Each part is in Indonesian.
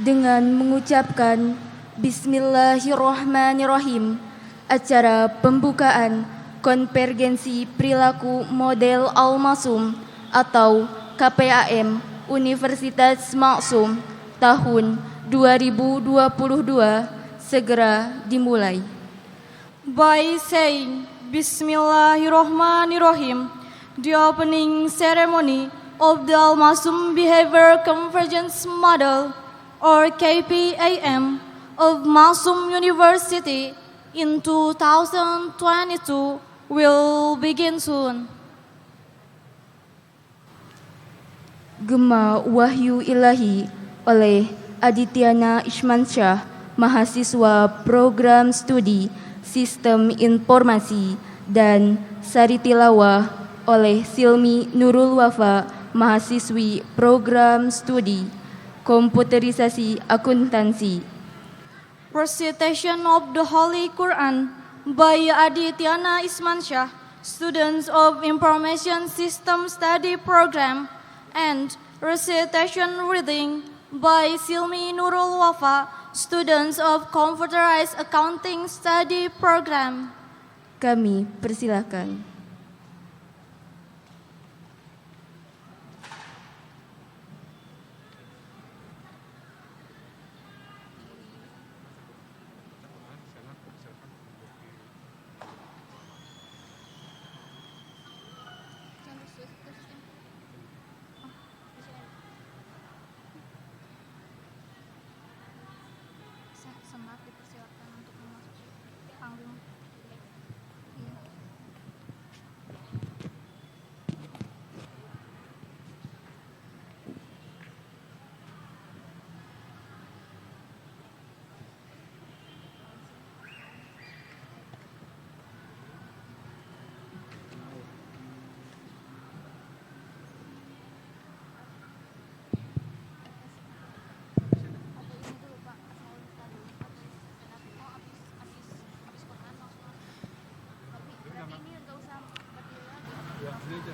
dengan mengucapkan Bismillahirrohmanirrohim, acara pembukaan Konvergensi Perilaku Model Al-Masum atau KPAM Universitas Maksum tahun 2022 segera dimulai. By saying Bismillahirrahmanirrahim, the opening ceremony of the Al-Masum Behavior Convergence Model, or KPAM, of Masum University in 2022 will begin soon. Gema Wahyu Ilahi oleh Adityana Ismansyah, mahasiswa Program Studi Sistem Informasi, dan Sari Tilawah oleh Silmi Nurul Wafa, mahasiswi Program Studi Komputerisasi Akuntansi. Recitation of the Holy Quran by Adityana Ismansyah, students of Information System Study Program, and recitation reading by Silmi Nurul Wafa, students of Computerized Accounting Study Program. Kami persilakan.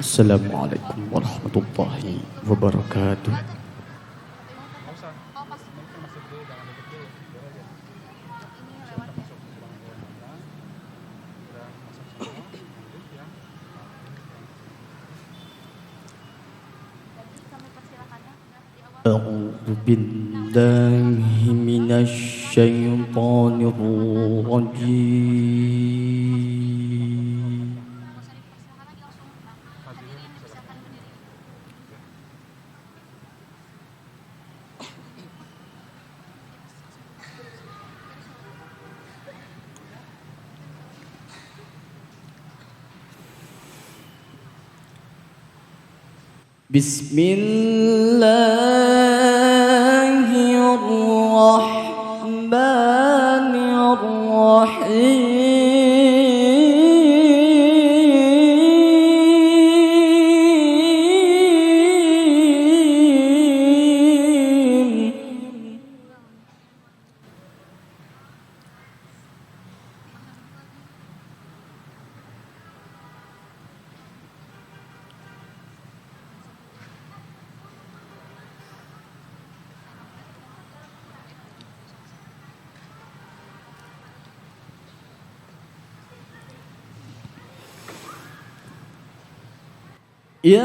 Assalamualaikum warahmatullahi wabarakatuh. A'udzu billahi minasy syaithanir rajim. Ya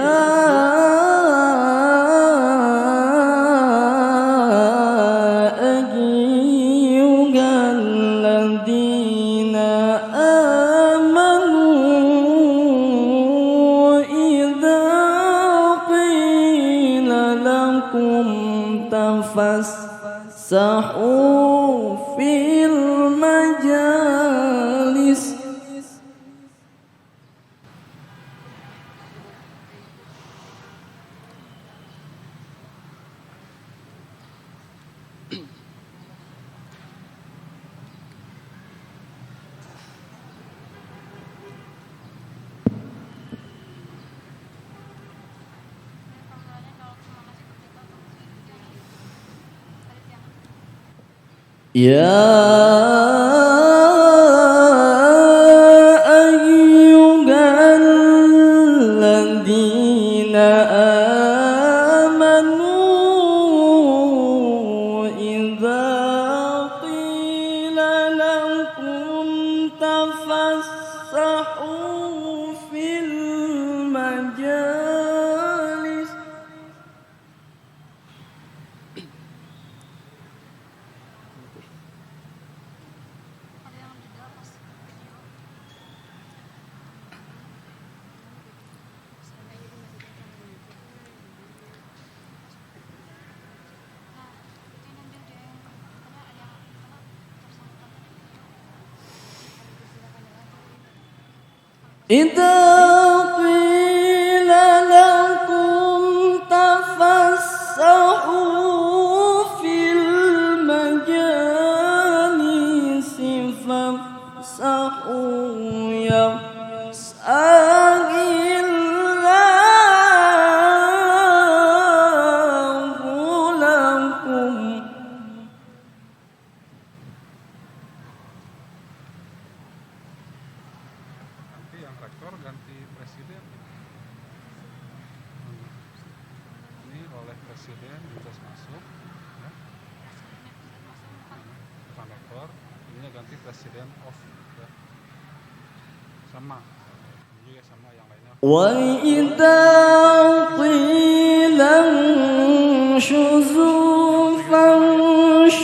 ayyuhalladzina amanu idza qila lakum tafassahu fil majalis Ya ayyuhalladzina amanu في المجالس إذا قيل لكم تفسحوا في المجالس فافسحوا يفسح الله لكم. Nanti yang rektor ganti presiden. Ini oleh presiden Dinas masuk, ya. Bukan rektor, ini ganti presiden off, ya. Sama, ini juga sama yang lainnya. وإذا قيل انشزوا فانشزوا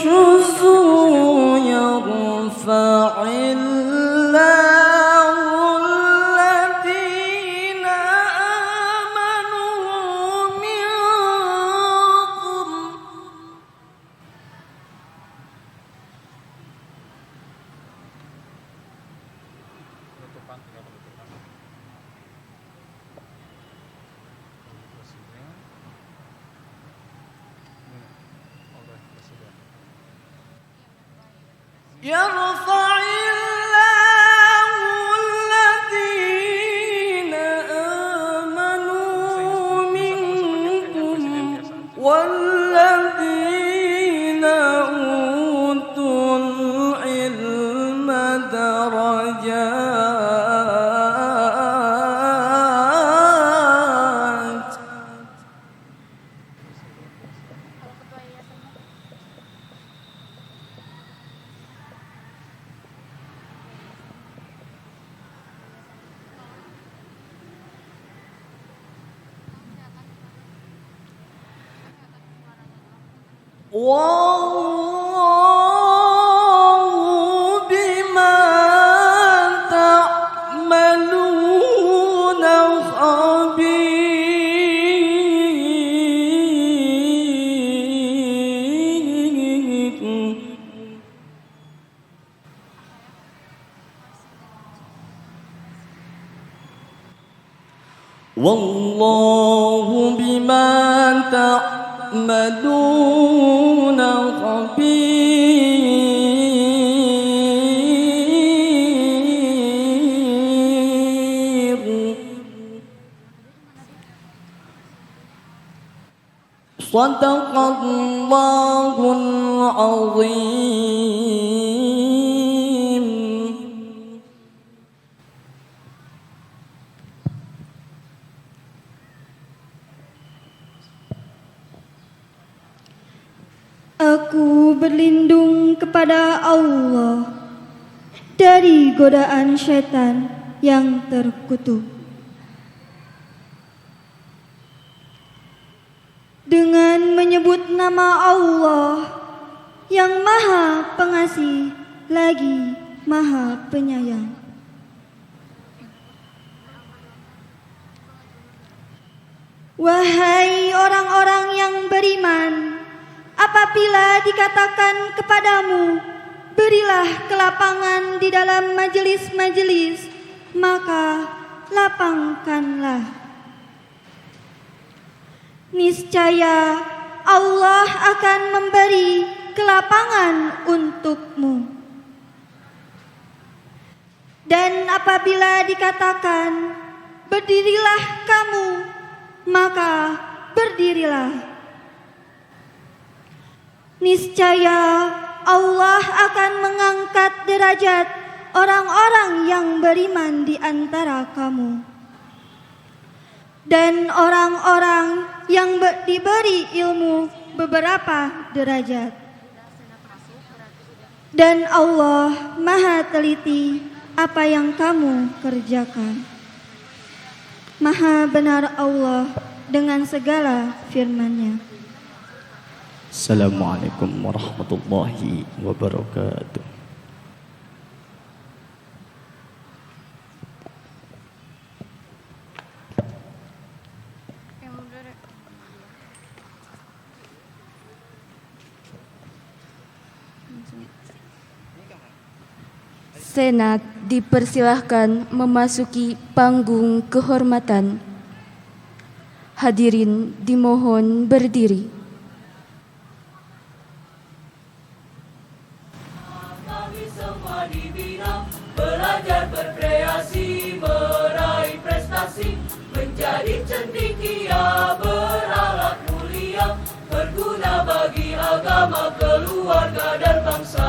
يرفع الله الذين آمنوا منكم. Penutupan, tinggal penutupan. Presiden. Ini oleh presiden. يرفع الله الذين آمنوا منكم والذين أوتوا العلم درجات. والله بما تعملون خبير. والله بما تعملون خبير. صدق الله العظيم. Aku berlindung kepada Allah dari godaan syaitan yang terkutuk. Dengan menyebut nama Allah yang Maha Pengasih lagi Maha Penyayang. Wahai orang-orang yang beriman, apabila dikatakan kepadamu, berilah kelapangan di dalam majelis-majelis, maka lapangkanlah. Niscaya Allah akan memberi kelapangan untukmu. Dan apabila dikatakan, berdirilah kamu, maka berdirilah. Niscaya Allah akan mengangkat derajat orang-orang yang beriman di antara kamu. Dan orang-orang yang diberi ilmu beberapa derajat. Dan Allah Maha teliti apa yang kamu kerjakan. Maha benar Allah dengan segala firman-Nya. Assalamualaikum warahmatullahi wabarakatuh. Senat dipersilahkan memasuki panggung kehormatan. Hadirin dimohon berdiri. Kami semua dibina, belajar berkreasi, meraih prestasi, menjadi cendekia, beralat mulia, berguna bagi agama, keluarga dan bangsa.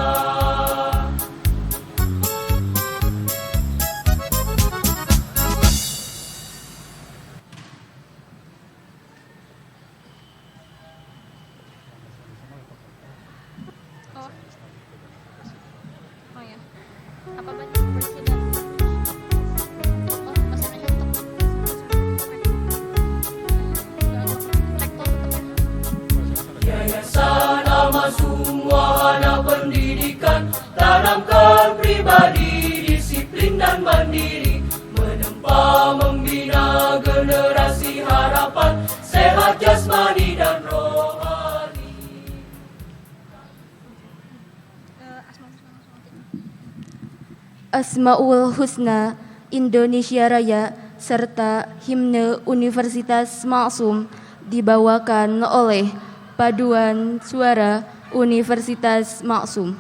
Yayasan Amal semua anak pendidikan, tanamkan pribadi, disiplin dan mandiri, menempa membina generasi harapan, sehat jasmani dan rohani. Asmaul Husna Indonesia Raya serta himne Universitas Maksum dibawakan oleh Paduan Suara Universitas Maksum.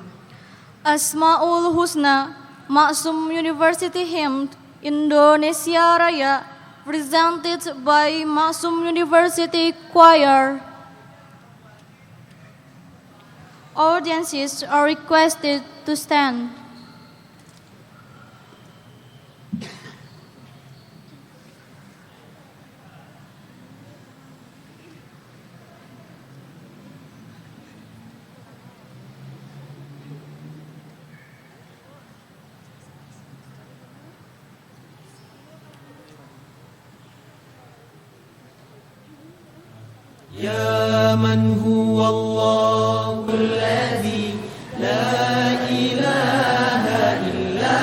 Asmaul Husna Maksum University Hymn Indonesia Raya presented by Maksum University Choir. Audiences are requested to stand. يا من هو الله الذي لا إله إلا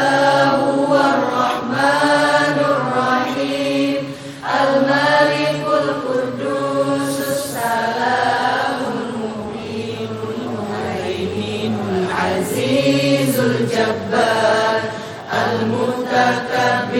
هو الرحمن الرحيم الملك القدوس السلام المؤمن المهيمن العزيز الجبار المتكبر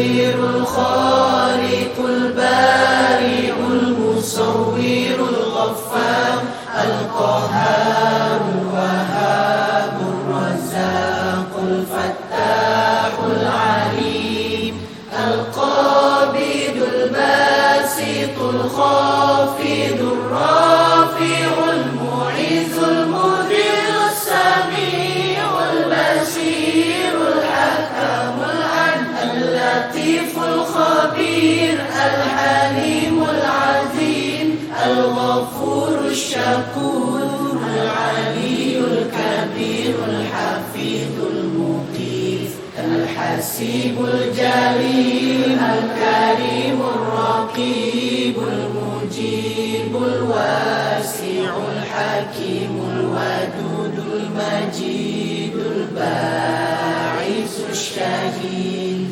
الخالق البارئ المصور الغفار القهار الوهاب الرزاق الفتاح العليم القابض الباسط الخافض الرافع المعز المذل السميع البصير الحكم العدل اللطيف الخبير الحليم العظيم الغفور الشكور العلي الكبير الحفيظ المقيت الحسيب الجليل الكريم الرقيب المجيب الواسع الحكيم الودود المجيد الباعث الشهيد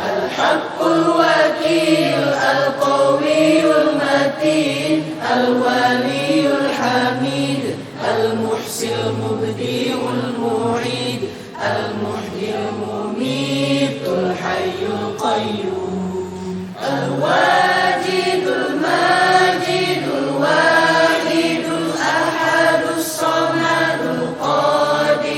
الحق الوكيل القوي المتين الولي الحميد المحسن المبدئ المعيد المحيي المميت الحي القيوم الواجد الماجد الواحد الأحد الصمد القادر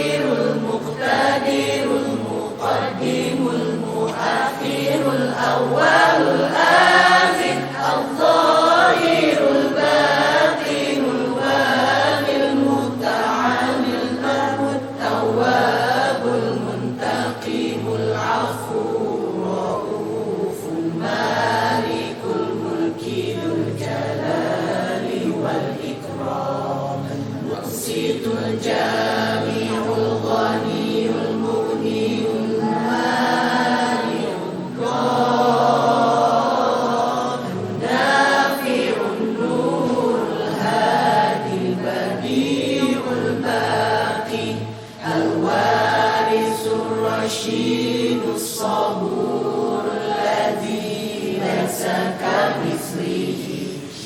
الرشيد الصبور الذي ليس كمثله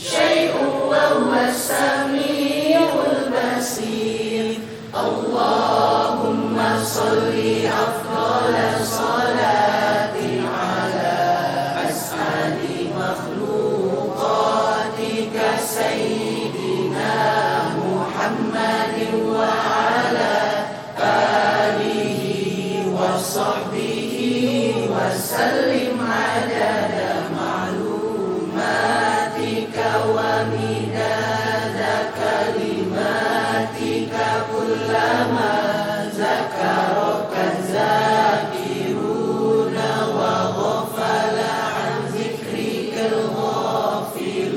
شيء وهو السميع البصير اللهم صل أفضل صلاة على أسعد مخلوقاتك سيدنا محمد وعلى آله وصحبه وسلم عدد معلوماتك ومداد كلماتك كلما ذكرك الذاكرون وغفل عن ذكرك الغافلون.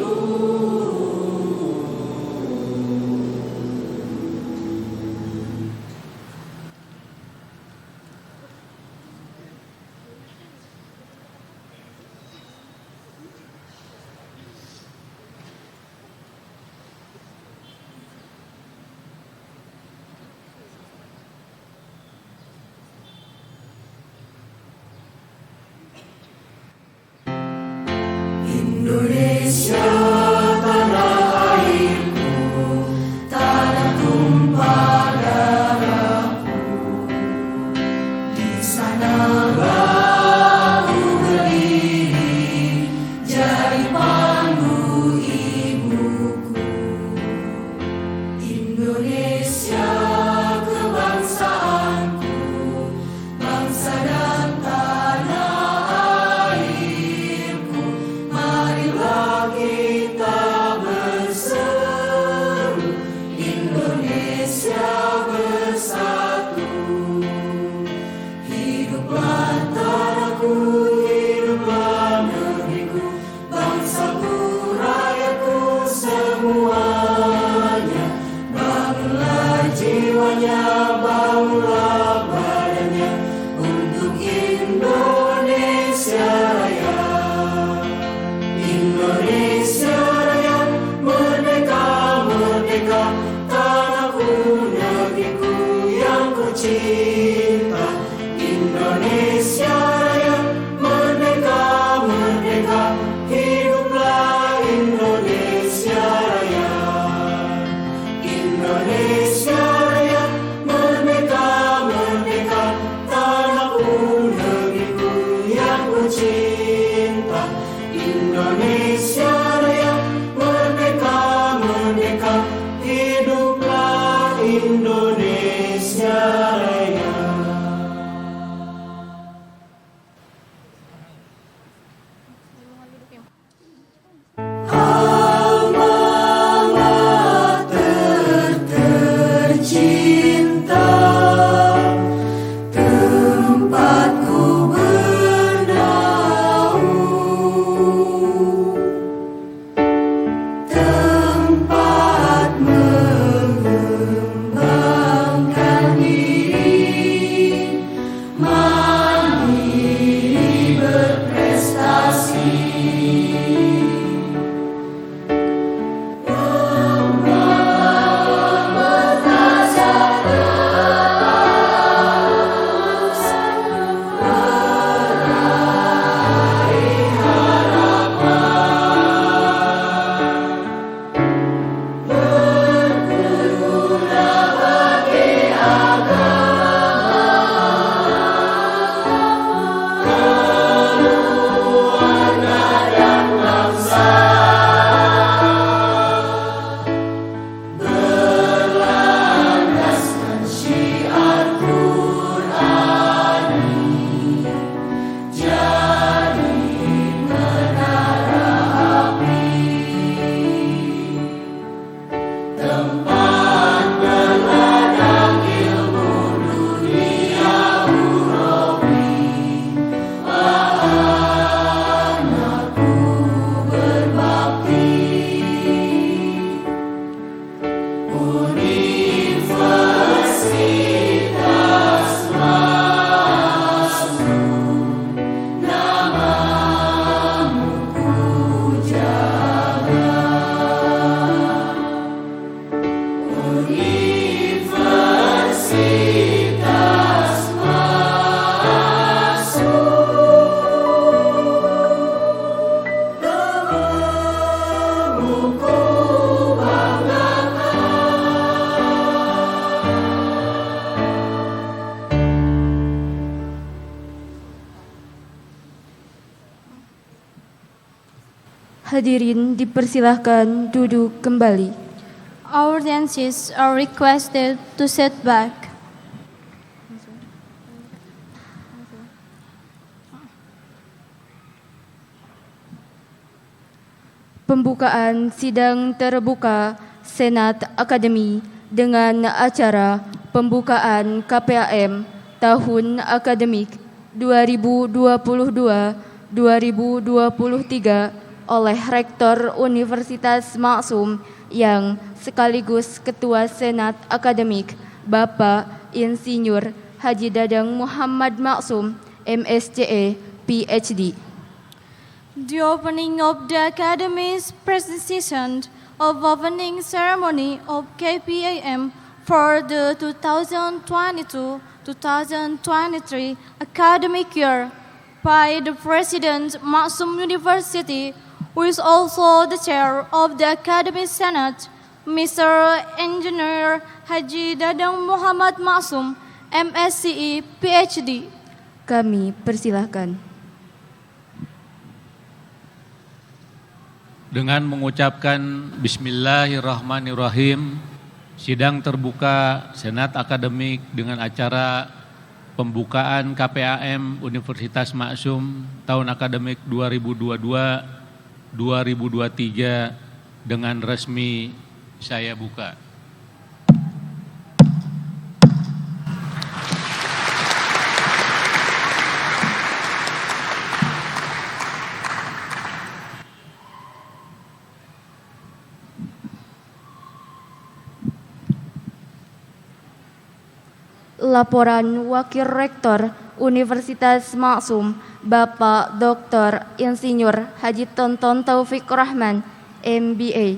Hadirin dipersilahkan duduk kembali. Audiences are requested to sit back. Pembukaan sidang terbuka Senat Akademi dengan acara pembukaan KPAM tahun akademik 2022-2023 oleh Rektor Universitas Maksum yang sekaligus Ketua Senat Akademik Bapak Insinyur Haji Dadang Muhammad Maksum, MSCE, PhD. The opening of the Academy's presentation of opening ceremony of KPAM for the 2022-2023 academic year by the President Maksum University, who is also the chair of the Academy Senate, Mr. Engineer Haji Dadang Muhammad Maksum, MSCE, PhD. Kami persilahkan. Dengan mengucapkan Bismillahirrahmanirrahim, sidang terbuka Senat Akademik dengan acara pembukaan KPAM Universitas Maksum tahun akademik 2022-2023 dengan resmi saya buka. Laporan Wakil Rektor Universitas Maksum, Bapak Dr. Insinyur Haji Tonton Taufik Rahman, MBA.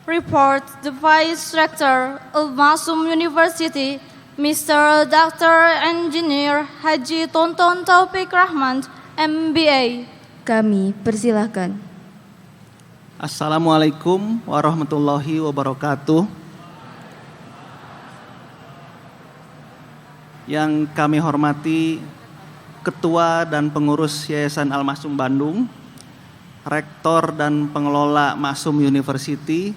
Report the Vice Rector of Maksum University, Mr. Dr. Engineer Haji Tonton Taufik Rahman, MBA. Kami persilahkan. Assalamualaikum warahmatullahi wabarakatuh. Yang kami hormati Ketua dan Pengurus Yayasan Al-Maksum Bandung, Rektor dan Pengelola Maksum University,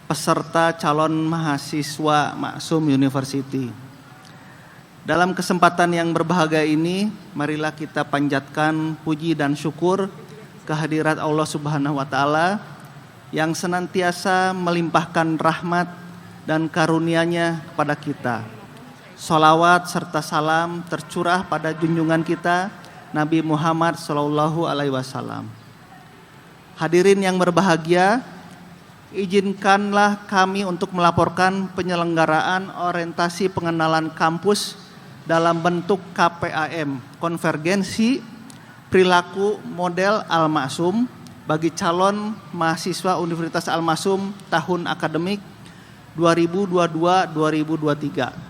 peserta calon mahasiswa Maksum University. Dalam kesempatan yang berbahagia ini, marilah kita panjatkan puji dan syukur kehadirat Allah Subhanahu wa Ta'ala yang senantiasa melimpahkan rahmat dan karunia-Nya kepada kita. Salawat serta salam tercurah pada junjungan kita Nabi Muhammad SAW. Hadirin yang berbahagia, izinkanlah kami untuk melaporkan penyelenggaraan orientasi pengenalan kampus dalam bentuk KPAM, Konvergensi Perilaku Model Al-Maksum, bagi calon mahasiswa Universitas Al-Maksum tahun akademik 2022-2023.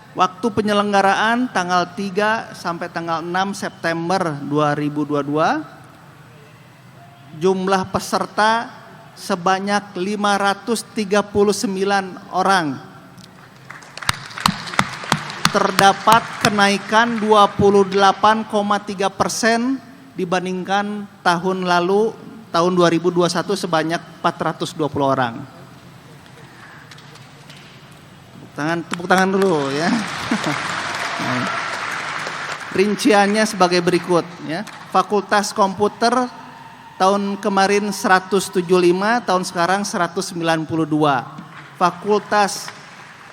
Waktu penyelenggaraan tanggal 3 sampai tanggal 6 September 2022. Jumlah peserta sebanyak 539 orang. Terdapat kenaikan 28,3% dibandingkan tahun lalu, tahun 2021 sebanyak 420 orang. Tepuk tangan dulu ya. Rinciannya sebagai berikut ya. Fakultas Komputer tahun kemarin 175, tahun sekarang 192. Fakultas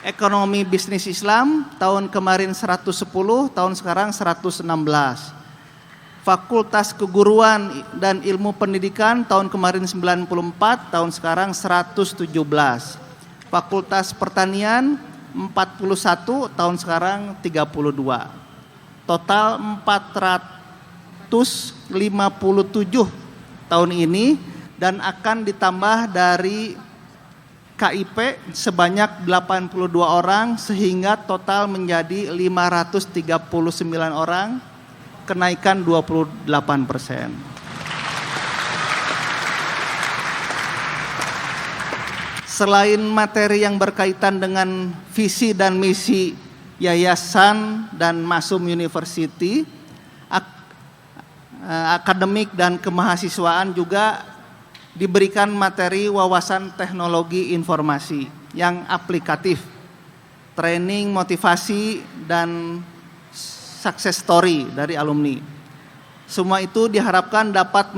Ekonomi Bisnis Islam tahun kemarin 110, tahun sekarang 116. Fakultas Keguruan dan Ilmu Pendidikan tahun kemarin 94, tahun sekarang 117. Fakultas Pertanian 41, tahun sekarang 32. Total 457 tahun ini dan akan ditambah dari KIP sebanyak 82 orang sehingga total menjadi 539 orang, kenaikan 28%. Selain materi yang berkaitan dengan visi dan misi Yayasan dan Maksum University, akademik dan kemahasiswaan juga diberikan materi wawasan teknologi informasi yang aplikatif, training, motivasi, dan success story dari alumni. Semua itu diharapkan dapat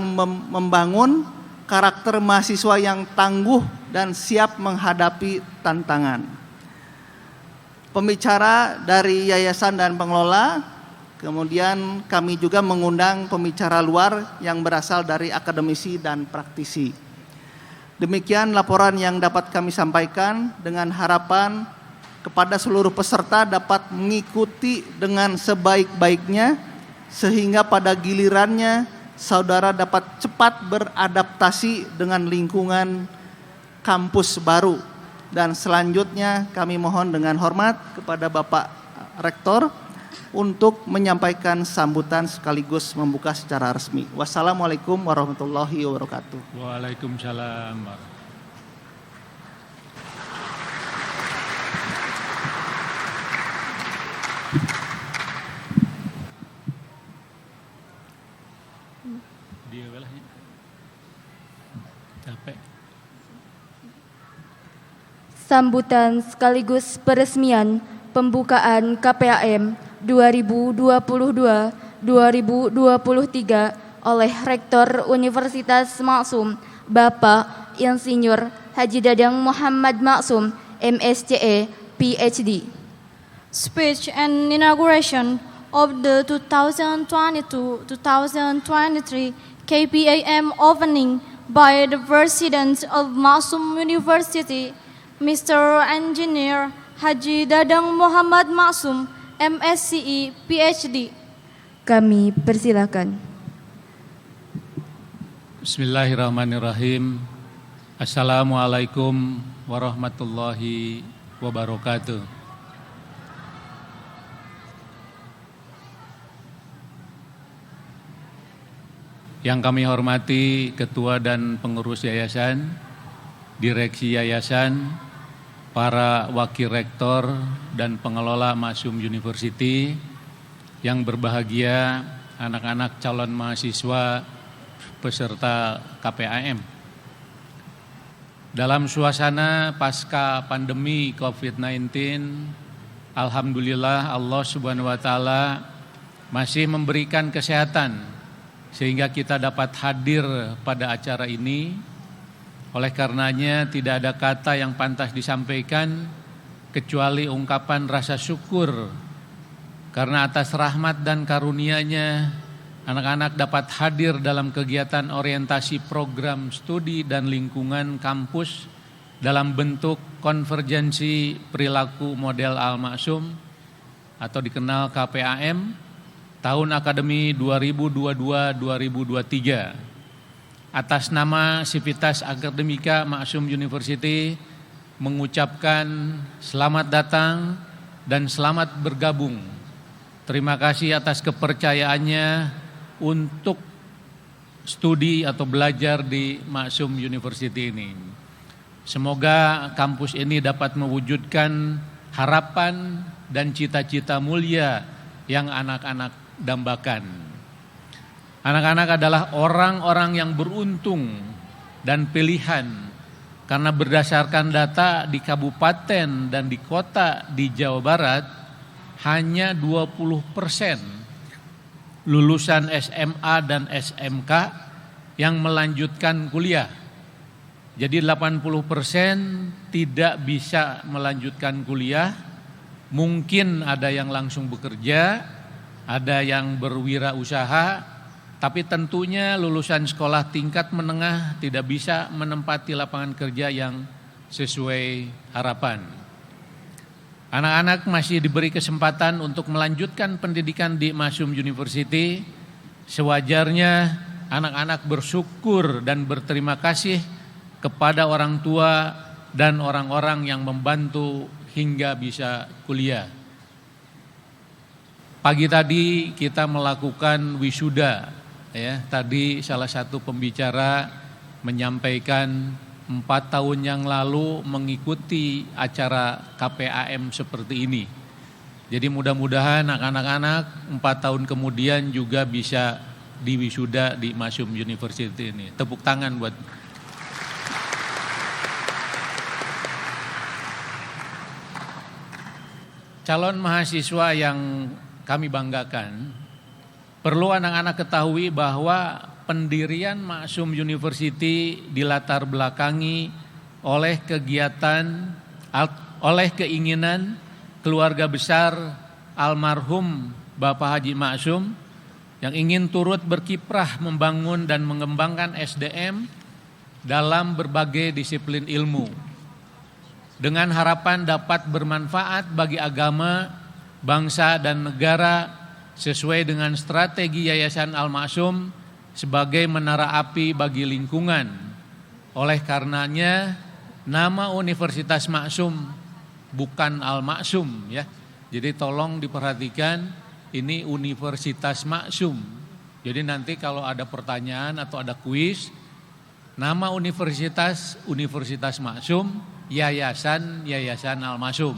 membangun karakter mahasiswa yang tangguh dan siap menghadapi tantangan. Pembicara dari yayasan dan pengelola, kemudian kami juga mengundang pembicara luar yang berasal dari akademisi dan praktisi. Demikian laporan yang dapat kami sampaikan, dengan harapan kepada seluruh peserta dapat mengikuti dengan sebaik-baiknya sehingga pada gilirannya saudara dapat cepat beradaptasi dengan lingkungan kampus baru. Dan selanjutnya kami mohon dengan hormat kepada Bapak Rektor untuk menyampaikan sambutan sekaligus membuka secara resmi. Wassalamualaikum warahmatullahi wabarakatuh. Waalaikumsalam. Dia belahnya capek. Sambutan sekaligus peresmian pembukaan KPAM 2022-2023 oleh Rektor Universitas Maksum, Bapak Insinyur Haji Dadang Muhammad Maksum, MSCE, PhD. Speech and inauguration of the 2022-2023 KPAM opening by the President of Maksum University, Mr. Engineer Haji Dadang Muhammad Maksum, MSCE, PhD. Kami persilakan. Bismillahirrahmanirrahim. Assalamualaikum warahmatullahi wabarakatuh. Yang kami hormati Ketua dan Pengurus Yayasan, Direksi Yayasan, para Wakil Rektor dan Pengelola Maksum University, yang berbahagia anak-anak calon mahasiswa peserta KPAM. Dalam suasana pasca pandemi COVID-19, alhamdulillah Allah Subhanahu wa taala masih memberikan kesehatan sehingga kita dapat hadir pada acara ini. Oleh karenanya tidak ada kata yang pantas disampaikan kecuali ungkapan rasa syukur karena atas rahmat dan karunia-Nya anak-anak dapat hadir dalam kegiatan orientasi program studi dan lingkungan kampus dalam bentuk konvergensi perilaku model Al-Maksum atau dikenal KPAM tahun akademi 2022-2023. Atas nama Sivitas Akademika Maksum University mengucapkan selamat datang dan selamat bergabung. Terima kasih atas kepercayaannya untuk studi atau belajar di Maksum University ini. Semoga kampus ini dapat mewujudkan harapan dan cita-cita mulia yang anak-anak dambakan. Anak-anak adalah orang-orang yang beruntung dan pilihan karena berdasarkan data di kabupaten dan di kota di Jawa Barat hanya 20% lulusan SMA dan SMK yang melanjutkan kuliah. Jadi 80% tidak bisa melanjutkan kuliah, mungkin ada yang langsung bekerja, ada yang berwirausaha, tapi tentunya lulusan sekolah tingkat menengah tidak bisa menempati lapangan kerja yang sesuai harapan. Anak-anak masih diberi kesempatan untuk melanjutkan pendidikan di Maksum University. Sewajarnya anak-anak bersyukur dan berterima kasih kepada orang tua dan orang-orang yang membantu hingga bisa kuliah. Pagi tadi kita melakukan wisuda. Ya, tadi salah satu pembicara menyampaikan 4 tahun yang lalu mengikuti acara KPAM seperti ini. Jadi mudah-mudahan anak-anak 4 tahun kemudian juga bisa di wisuda di Masyum University ini. Tepuk tangan buat calon mahasiswa yang kami banggakan. Perlu anak-anak ketahui bahwa pendirian Masyum University dilatar belakangi oleh kegiatan, oleh keinginan keluarga besar almarhum Bapak Haji Masyum yang ingin turut berkiprah membangun dan mengembangkan SDM dalam berbagai disiplin ilmu, dengan harapan dapat bermanfaat bagi agama, bangsa, dan negara sesuai dengan strategi Yayasan Al-Masyum sebagai menara api bagi lingkungan. Oleh karenanya, nama Universitas Masyum bukan Al-Masyum ya. Jadi tolong diperhatikan, ini Universitas Masyum. Jadi nanti kalau ada pertanyaan atau ada kuis, nama universitas Masyum, Yayasan Al-Masyum.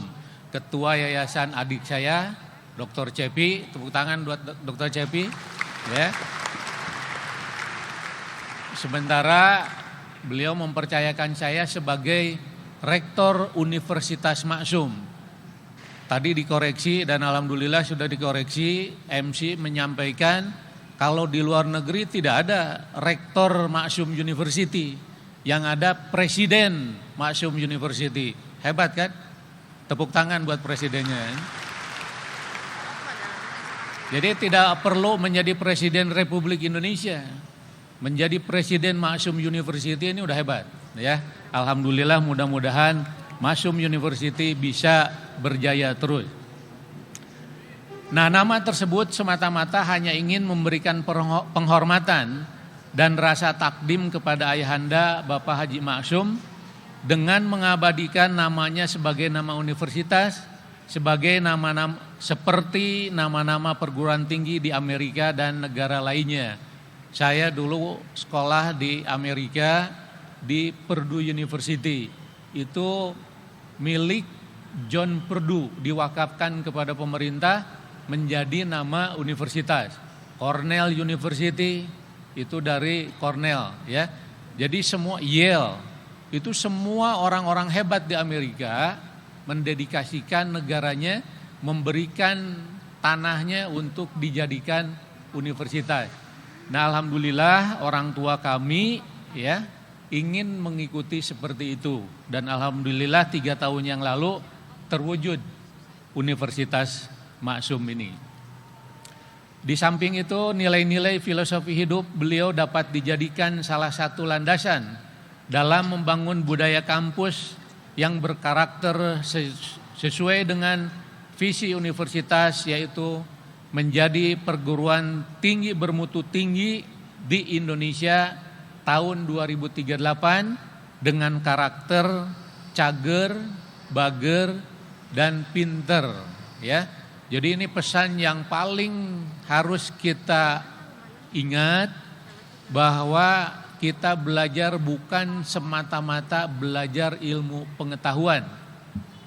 Ketua yayasan adik saya, Dr. Cepi, tepuk tangan buat Dr. Cepi. Ya. Sementara beliau mempercayakan saya sebagai Rektor Universitas Masyum. Tadi dikoreksi dan alhamdulillah sudah dikoreksi, MC menyampaikan kalau di luar negeri tidak ada Rektor Masyum University, yang ada Presiden Masyum University. Hebat kan? Tepuk tangan buat presidennya. Jadi tidak perlu menjadi Presiden Republik Indonesia, menjadi Presiden Masyum University ini udah hebat ya. Alhamdulillah, mudah-mudahan Masyum University bisa berjaya terus. Nah, nama tersebut semata-mata hanya ingin memberikan penghormatan dan rasa takdim kepada ayahanda Bapak Haji Masyum dengan mengabadikan namanya sebagai nama universitas, sebagai nama-nama seperti nama-nama perguruan tinggi di Amerika dan negara lainnya. Saya dulu sekolah di Amerika di Purdue University. Itu milik John Purdue, diwakafkan kepada pemerintah menjadi nama universitas. Cornell University itu dari Cornell ya. Jadi semua Yale itu semua orang-orang hebat di Amerika mendedikasikan negaranya, memberikan tanahnya untuk dijadikan universitas. Nah, alhamdulillah orang tua kami ya ingin mengikuti seperti itu, dan alhamdulillah 3 tahun yang lalu terwujud Universitas Masyum ini. Di samping itu, nilai-nilai filosofi hidup beliau dapat dijadikan salah satu landasan dalam membangun budaya kampus yang berkarakter sesuai dengan visi universitas, yaitu menjadi perguruan tinggi bermutu tinggi di Indonesia tahun 2038 dengan karakter cager, bager, dan pinter ya. Jadi ini pesan yang paling harus kita ingat, bahwa kita belajar bukan semata-mata belajar ilmu pengetahuan,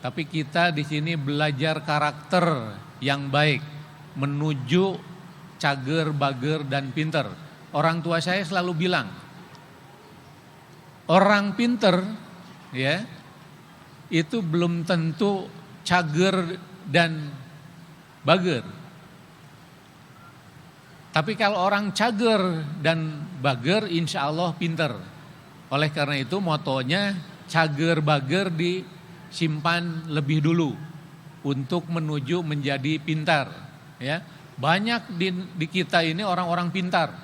tapi kita di sini belajar karakter yang baik menuju cager, bager, dan pinter. Orang tua saya selalu bilang, orang pinter ya itu belum tentu cager dan bager. Tapi kalau orang cager dan bager, insya Allah pinter. Oleh karena itu motonya cager bager disimpan lebih dulu untuk menuju menjadi pintar. Ya, banyak di kita ini orang-orang pintar,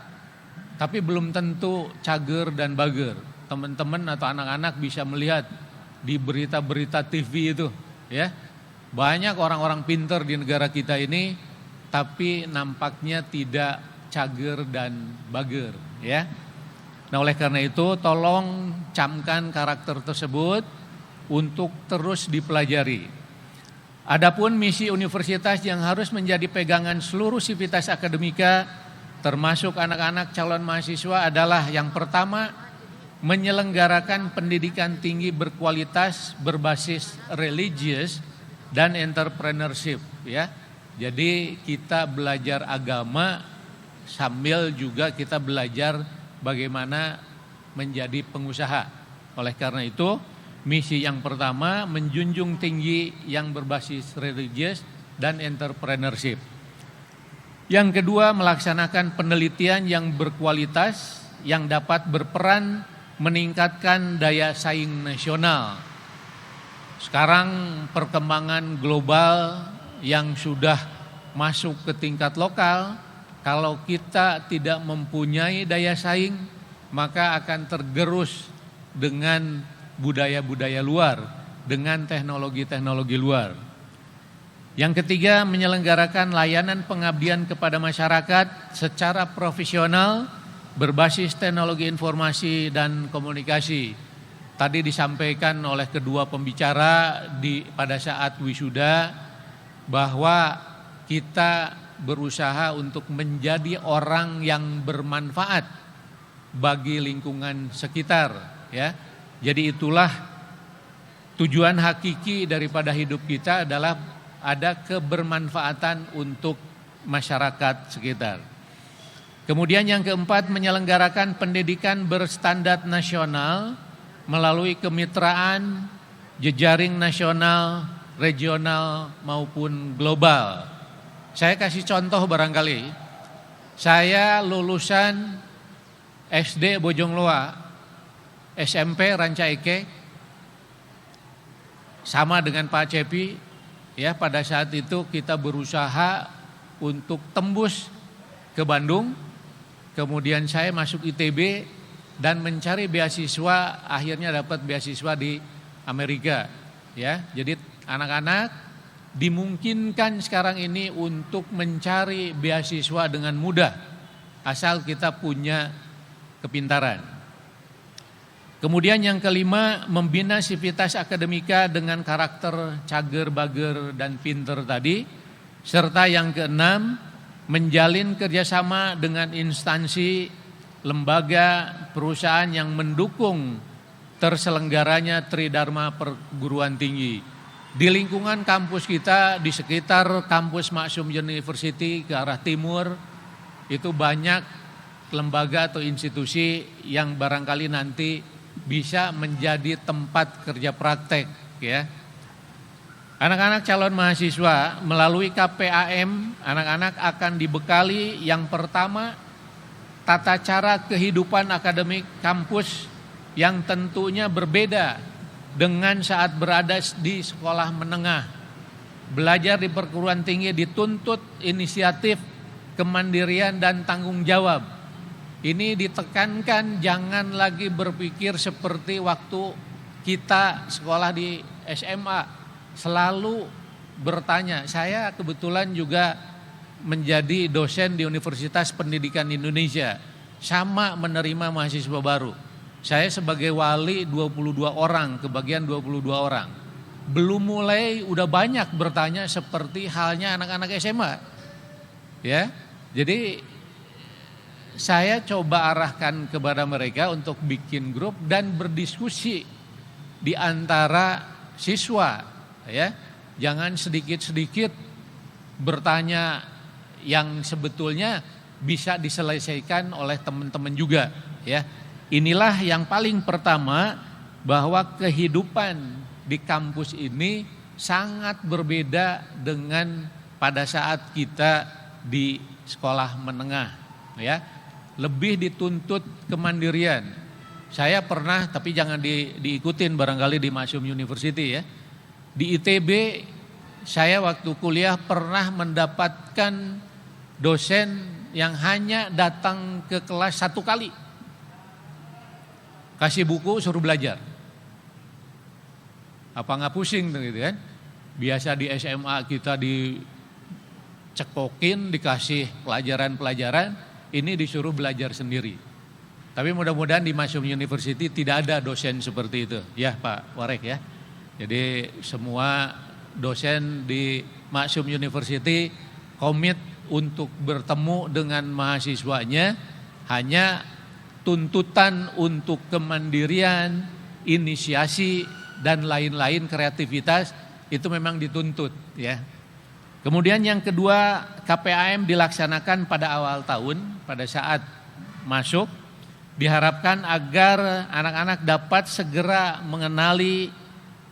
tapi belum tentu cager dan bager. Teman-teman atau anak-anak bisa melihat di berita-berita TV itu, ya, banyak orang-orang pintar di negara kita ini, tapi nampaknya tidak cager dan bager, ya. Nah, oleh karena itu tolong camkan karakter tersebut untuk terus dipelajari. Adapun misi universitas yang harus menjadi pegangan seluruh sivitas akademika termasuk anak-anak calon mahasiswa adalah yang pertama, menyelenggarakan pendidikan tinggi berkualitas berbasis religius dan entrepreneurship, ya. Jadi kita belajar agama sambil juga kita belajar bagaimana menjadi pengusaha. Oleh karena itu, misi yang pertama menjunjung tinggi yang berbasis religius dan entrepreneurship. Yang kedua, melaksanakan penelitian yang berkualitas yang dapat berperan meningkatkan daya saing nasional. Sekarang perkembangan global yang sudah masuk ke tingkat lokal, kalau kita tidak mempunyai daya saing, maka akan tergerus dengan budaya-budaya luar, dengan teknologi-teknologi luar. Yang ketiga, menyelenggarakan layanan pengabdian kepada masyarakat secara profesional berbasis teknologi informasi dan komunikasi. Tadi disampaikan oleh kedua pembicara pada saat wisuda bahwa kita berusaha untuk menjadi orang yang bermanfaat bagi lingkungan sekitar, ya. Jadi itulah tujuan hakiki daripada hidup kita adalah ada kebermanfaatan untuk masyarakat sekitar. Kemudian yang keempat, menyelenggarakan pendidikan berstandar nasional melalui kemitraan, jejaring nasional, regional maupun global. Saya kasih contoh barangkali. Saya lulusan SD Bojongloa, SMP Ranca Ekek, sama dengan Pak Cepi, ya, pada saat itu kita berusaha untuk tembus ke Bandung, kemudian saya masuk ITB dan mencari beasiswa, akhirnya dapat beasiswa di Amerika, ya. Jadi anak-anak dimungkinkan sekarang ini untuk mencari beasiswa dengan mudah, asal kita punya kepintaran. Kemudian yang kelima, membina sivitas akademika dengan karakter cager, bager, dan pinter tadi. Serta yang keenam, menjalin kerjasama dengan instansi, lembaga, perusahaan yang mendukung terselenggaranya Tridharma perguruan tinggi. Di lingkungan kampus kita, di sekitar kampus Maksum University ke arah timur, itu banyak lembaga atau institusi yang barangkali nanti bisa menjadi tempat kerja praktek, ya. Anak-anak calon mahasiswa melalui KPAM, anak-anak akan dibekali yang pertama tata cara kehidupan akademik kampus yang tentunya berbeda dengan saat berada di sekolah menengah. Belajar di perguruan tinggi dituntut inisiatif, kemandirian, dan tanggung jawab. Ini ditekankan jangan lagi berpikir seperti waktu kita sekolah di SMA. Selalu bertanya, saya kebetulan juga menjadi dosen di Universitas Pendidikan Indonesia. Sama menerima mahasiswa baru. Saya sebagai wali 22 orang, kebagian 22 orang. Belum mulai udah banyak bertanya seperti halnya anak-anak SMA. Ya. Jadi saya coba arahkan kepada mereka untuk bikin grup dan berdiskusi di antara siswa, ya. Jangan sedikit-sedikit bertanya yang sebetulnya bisa diselesaikan oleh teman-teman juga, ya. Inilah yang paling pertama, bahwa kehidupan di kampus ini sangat berbeda dengan pada saat kita di sekolah menengah, ya. Lebih dituntut kemandirian. Saya pernah, tapi jangan diikutin barangkali di Maksum University, ya. Di ITB saya waktu kuliah pernah mendapatkan dosen yang hanya datang ke kelas 1 kali. Kasih buku suruh belajar. Apa nggak pusing gitu kan? Biasa di SMA kita dicekokin, dikasih pelajaran-pelajaran, ini disuruh belajar sendiri. Tapi mudah-mudahan di Maksum University tidak ada dosen seperti itu, ya Pak Warek, ya. Jadi semua dosen di Maksum University komit untuk bertemu dengan mahasiswanya, hanya tuntutan untuk kemandirian, inisiasi, dan lain-lain kreativitas itu memang dituntut, ya. Kemudian yang kedua, KPAM dilaksanakan pada awal tahun, pada saat masuk, diharapkan agar anak-anak dapat segera mengenali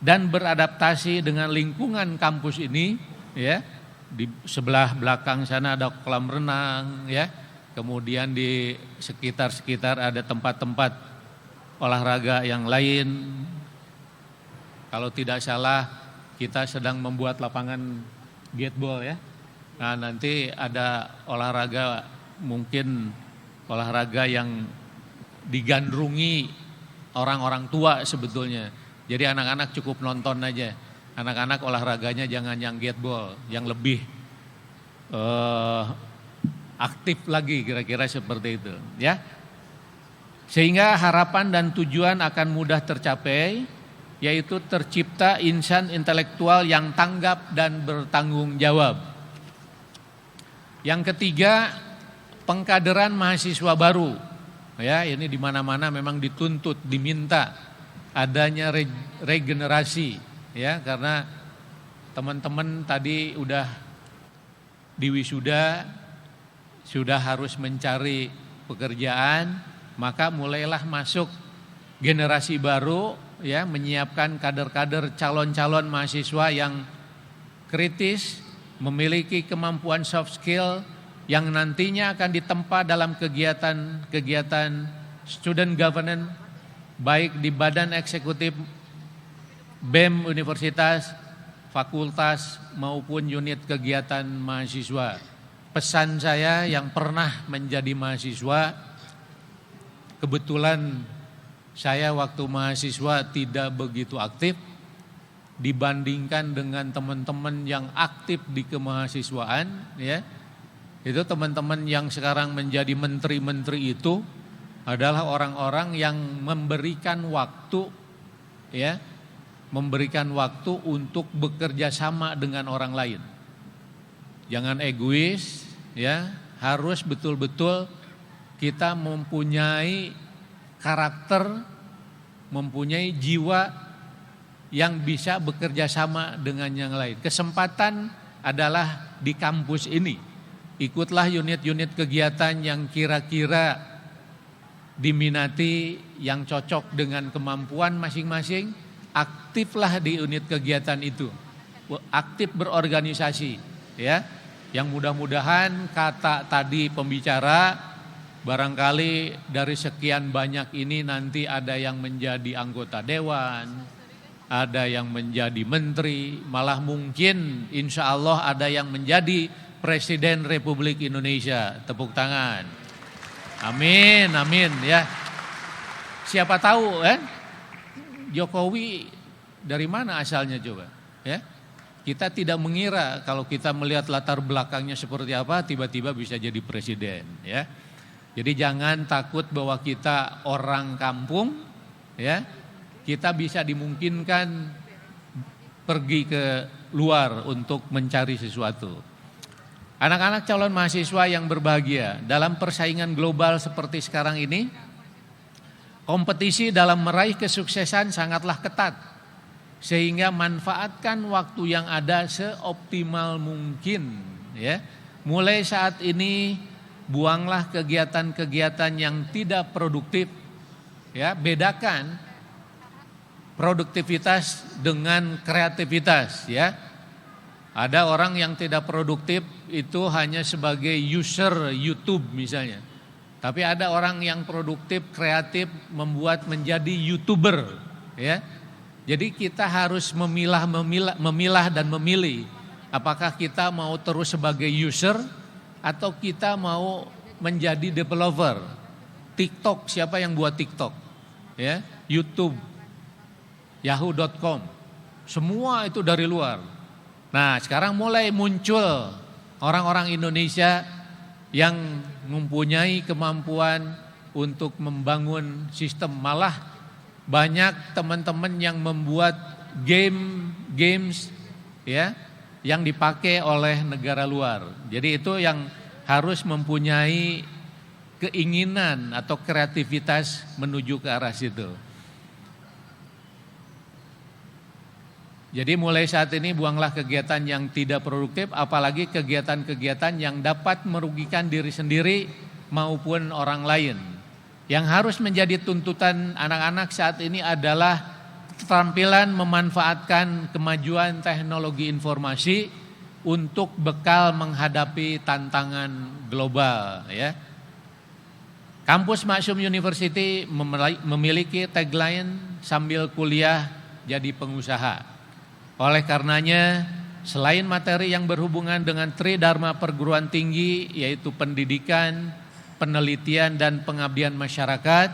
dan beradaptasi dengan lingkungan kampus ini, ya. Di sebelah belakang sana ada kolam renang, ya. Kemudian di sekitar-sekitar ada tempat-tempat olahraga yang lain. Kalau tidak salah, kita sedang membuat lapangan gateball, ya. Nah, nanti ada olahraga, mungkin olahraga yang digandrungi orang-orang tua sebetulnya. Jadi anak-anak cukup nonton aja. Anak-anak olahraganya jangan yang gateball, yang lebih aktif lagi, kira-kira seperti itu, ya. Sehingga harapan dan tujuan akan mudah tercapai, yaitu tercipta insan intelektual yang tanggap dan bertanggung jawab. Yang ketiga, pengkaderan mahasiswa baru. Ya, ini di mana-mana memang dituntut, diminta adanya regenerasi, ya, karena teman-teman tadi udah diwisuda, sudah harus mencari pekerjaan, maka mulailah masuk generasi baru, ya, menyiapkan kader-kader calon-calon mahasiswa yang kritis, memiliki kemampuan soft skill yang nantinya akan ditempa dalam kegiatan student governance, baik di badan eksekutif BEM universitas, fakultas maupun unit kegiatan mahasiswa. Pesan saya yang pernah menjadi mahasiswa, kebetulan saya waktu mahasiswa tidak begitu aktif dibandingkan dengan teman-teman yang aktif di kemahasiswaan, ya. Itu teman-teman yang sekarang menjadi menteri-menteri itu adalah orang-orang yang memberikan waktu, ya, memberikan waktu untuk bekerja sama dengan orang lain. Jangan egois, ya, harus betul-betul kita mempunyai karakter, mempunyai jiwa yang bisa bekerja sama dengan yang lain. Kesempatan adalah di kampus ini. Ikutlah unit-unit kegiatan yang kira-kira diminati, yang cocok dengan kemampuan masing-masing. Aktiflah di unit kegiatan itu, aktif berorganisasi, ya. Yang mudah-mudahan kata tadi pembicara, barangkali dari sekian banyak ini nanti ada yang menjadi anggota dewan, ada yang menjadi menteri, malah mungkin insya Allah ada yang menjadi Presiden Republik Indonesia. Tepuk tangan. Amin, amin, ya. Siapa tahu kan, Jokowi dari mana asalnya coba, ya. Kita tidak mengira kalau kita melihat latar belakangnya seperti apa, tiba-tiba bisa jadi presiden, ya. Jadi jangan takut bahwa kita orang kampung, ya. Kita bisa dimungkinkan pergi ke luar untuk mencari sesuatu. Anak-anak calon mahasiswa yang berbahagia, dalam persaingan global seperti sekarang ini, kompetisi dalam meraih kesuksesan sangatlah ketat. Sehingga manfaatkan waktu yang ada seoptimal mungkin, ya. Mulai saat ini buanglah kegiatan-kegiatan yang tidak produktif, ya. Bedakan produktivitas dengan kreativitas, ya. Ada orang yang tidak produktif itu hanya sebagai user YouTube misalnya. Tapi ada orang yang produktif, kreatif, membuat menjadi YouTuber, ya. Jadi kita harus memilah dan memilih. Apakah kita mau terus sebagai user atau kita mau menjadi developer. TikTok, siapa yang buat TikTok? Ya, YouTube, yahoo.com. Semua itu dari luar. Nah, sekarang mulai muncul orang-orang Indonesia yang mempunyai kemampuan untuk membangun sistem. Malah banyak teman-teman yang membuat games, ya, yang dipakai oleh negara luar. Jadi itu yang harus mempunyai keinginan atau kreativitas menuju ke arah situ. Jadi mulai saat ini buanglah kegiatan yang tidak produktif, apalagi kegiatan-kegiatan yang dapat merugikan diri sendiri maupun orang lain. Yang harus menjadi tuntutan anak-anak saat ini adalah keterampilan memanfaatkan kemajuan teknologi informasi untuk bekal menghadapi tantangan global, ya. Kampus Maksum University memiliki tagline sambil kuliah jadi pengusaha. Oleh karenanya, selain materi yang berhubungan dengan Tridharma perguruan tinggi, yaitu pendidikan, penelitian, dan pengabdian masyarakat,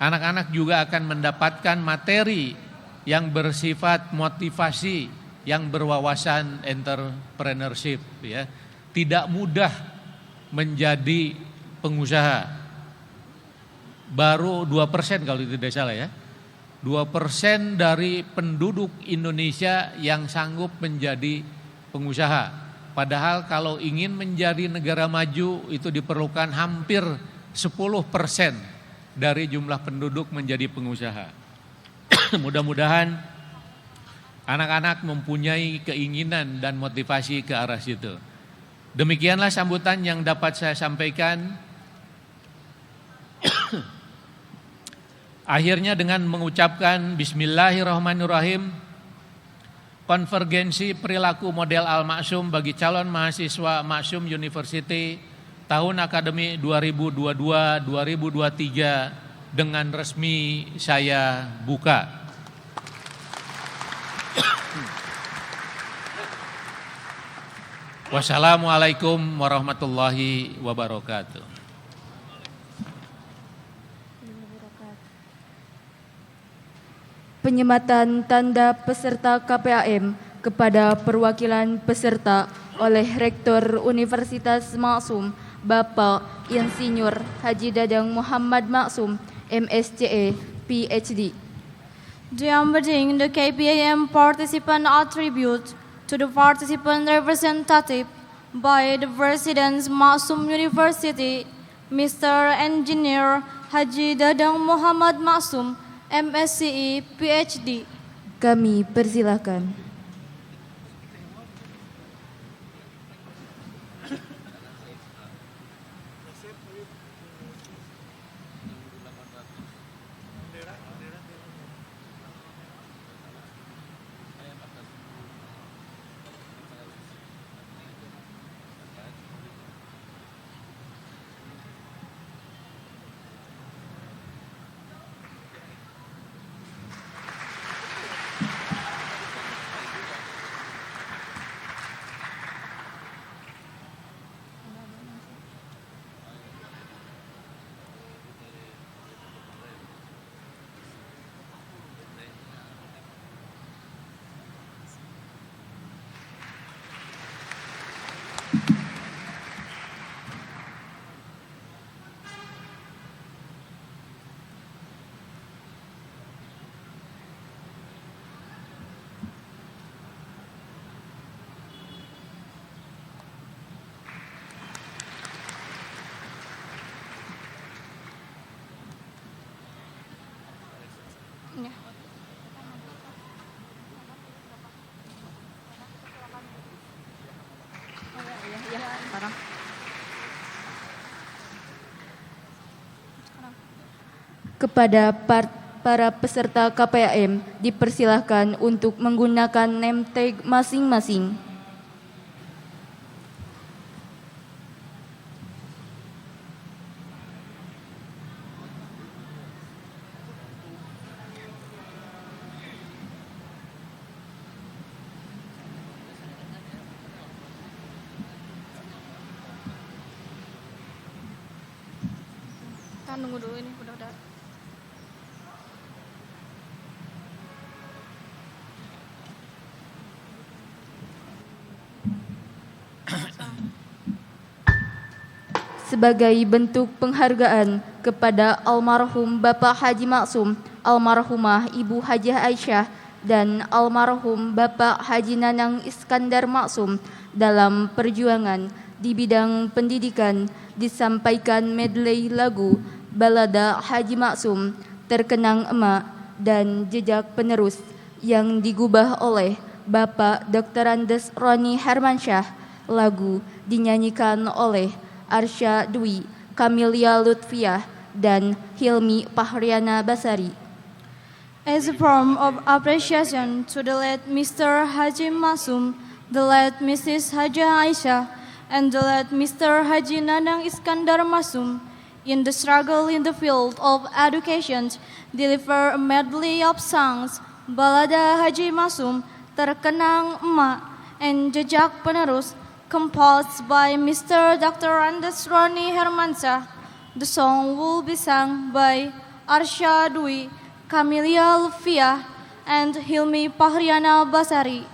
anak-anak juga akan mendapatkan materi yang bersifat motivasi, yang berwawasan entrepreneurship. Ya. Tidak mudah menjadi pengusaha. Baru 2% kalau tidak salah ya. 2% dari penduduk Indonesia yang sanggup menjadi pengusaha. Padahal kalau ingin menjadi negara maju itu diperlukan hampir 10% dari jumlah penduduk menjadi pengusaha. Mudah-mudahan anak-anak mempunyai keinginan dan motivasi ke arah situ. Demikianlah sambutan yang dapat saya sampaikan. Akhirnya dengan mengucapkan Bismillahirrahmanirrahim, konvergensi perilaku model Al-Maksum bagi calon mahasiswa Maksum University tahun akademi 2022-2023 dengan resmi saya buka. Wassalamualaikum warahmatullahi wabarakatuh. Penyematan tanda peserta KPAM kepada perwakilan peserta oleh Rektor Universitas Maksum, Bapak Insinyur Haji Dadang Muhammad Maksum, MSCE, PhD. Embedding the KPAM participant attribute to the participant representative by the President Maksum University, Mr. Engineer Haji Dadang Muhammad Maksum, MSCE, PhD. Kami persilakan. Kepada para peserta KPAM dipersilahkan untuk menggunakan name tag masing-masing. Kita nunggu dulu ini udah. Sebagai bentuk penghargaan kepada almarhum Bapak Haji Maksum, almarhumah Ibu Hajah Aisyah, dan almarhum Bapak Haji Nanang Iskandar Maksum dalam perjuangan di bidang pendidikan, disampaikan medley lagu Balada Haji Maksum, Terkenang Emak, dan Jejak Penerus yang digubah oleh Bapak Dr. Andes Roni Hermansyah. Lagu dinyanyikan oleh Arsya Dwi, Kamilia Lutfiah, dan Hilmi Pahriana Basari. As a form of appreciation to the late Mr. Haji Masum, the late Mrs. Hajah Aisyah, and the late Mr. Haji Nanang Iskandar Masum, in the struggle in the field of education, deliver a medley of songs, Balada Haji Masum, Terkenang Emak, and Jejak Penerus, composed by Mr. Dr. Andes Roni Hermansyah. The song will be sung by Arsya Dwi, Kamilia Lutfiah, and Hilmi Pahriana Basari.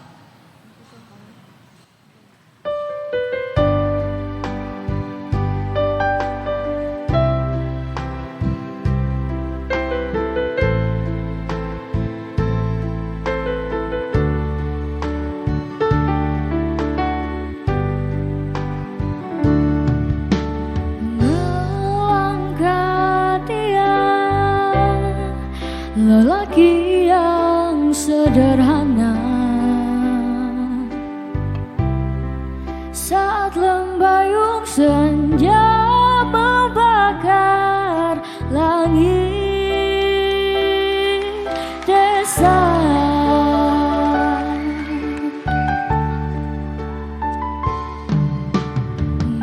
Lelaki yang sederhana, saat lembayung senja membakar langit desa.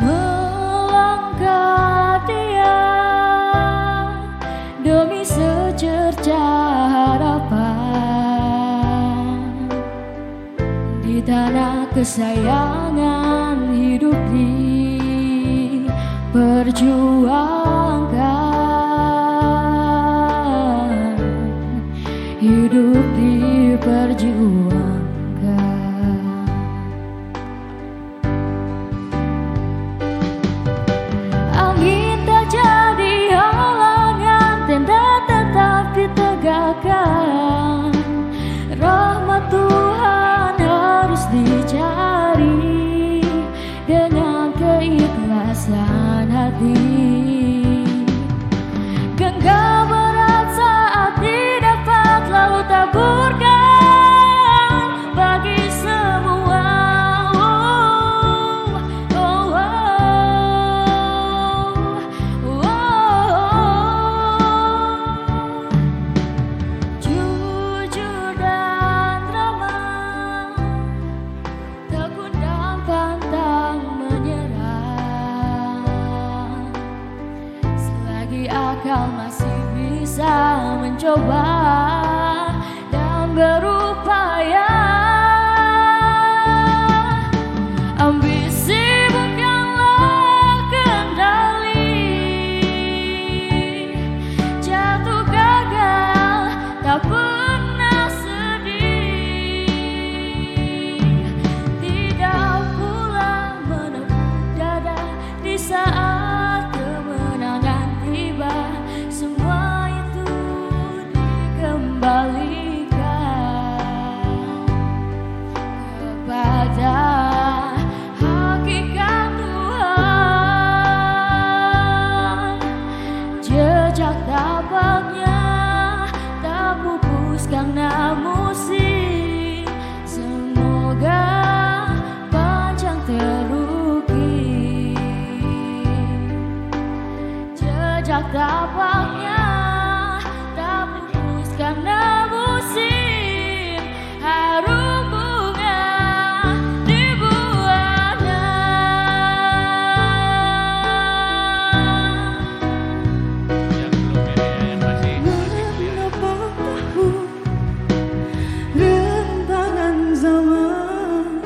Melangkah dia demi secerca harapan di tanah kesayangan, hidup diperjuangkan, hidup diperjuangkan. Angin tak jadi halangan, tenda tetap ditegakkan. Rahmat Tuhan harus dicari dengan keikhlasan hati. Genggam berat saat didapat lalu taburkan bagi semua. Jujur dan ramah, tekun dan pantang menyerah. Selagi akal masih bisa mencoba dan berupaya, ambisi bukanlah kendali. Jatuh gagal tak pernah sedih, tidak pula menepuk dada di saat kemenangan tiba. Semua itu dikembalikan kepada hakikat Tuhan. Jejak tapaknya tak pupus karena musim. Semoga panjang terukir jejak tapaknya, tak pupus karena musim. Harum bunga di buahnya. Yang belum ini yang masih kuliah. tahu rentangan zaman,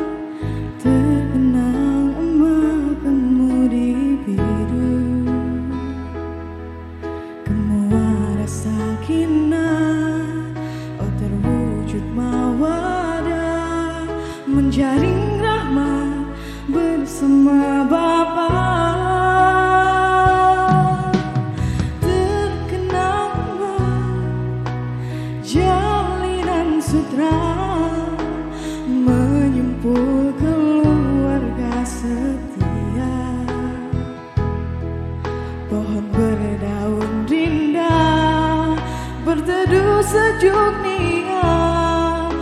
terkenang emak kemudi biru, kemuara sakinah, oh terwujud mawadah, menjaring rahmat bersama Bapa. Terkenang jalinan sutra, menyempul keluarga setia. Pohon berdaun rindang, berteduh sejuk niat,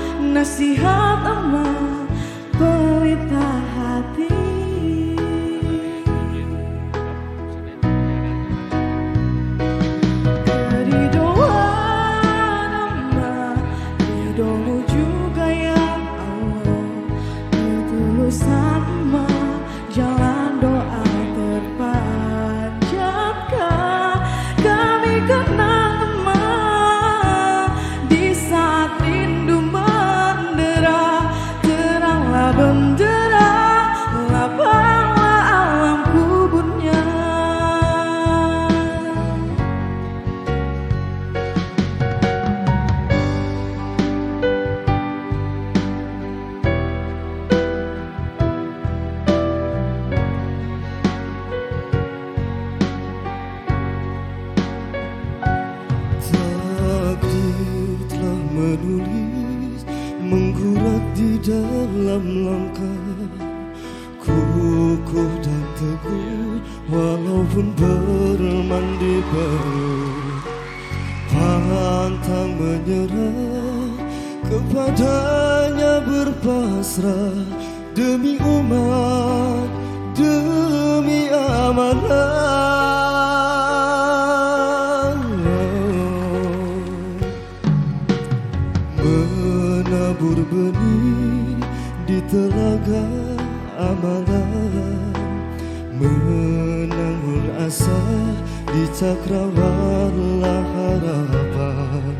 pun bermandi baru, pantang menyerah, kepadanya berpasrah, demi umat, demi amanah. Menabur benih di telaga amalan, menanggung asa di cakrawala harapan.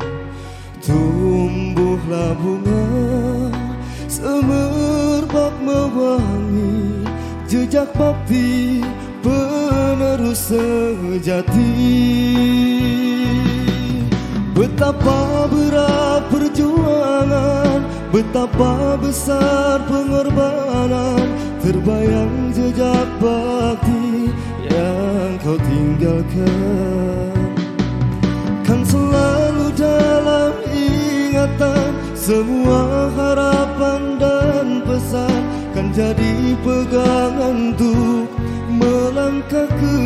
Tumbuhlah bunga semerbak mewangi, jejak bakti penerus sejati. Betapa berat perjuangan, betapa besar pengorbanan, terbayang jejak bakti yang kau tinggalkan. Kan selalu dalam ingatan, semua harapan dan pesan kan jadi pegangan untuk melangkah ke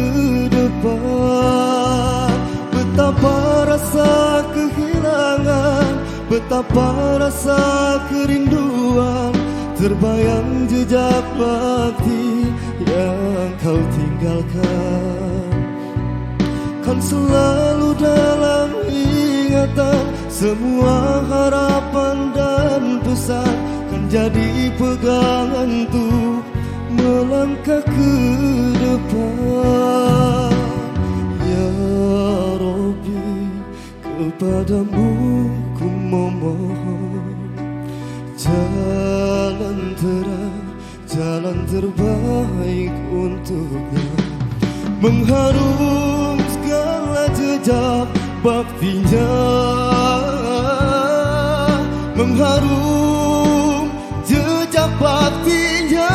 depan. Betapa rasa kehilangan, betapa rasa kerinduan, terbayang jejak bakti yang kau tinggalkan. Kan selalu dalam ingatan, semua harapan dan pesan kan jadi pegangan untuk melangkah ke depan. Ya Rabbi, kepadamu ku memohon jalan terang, jalan terbaik untuknya, mengharum segala jejak baktinya, mengharum jejak baktinya,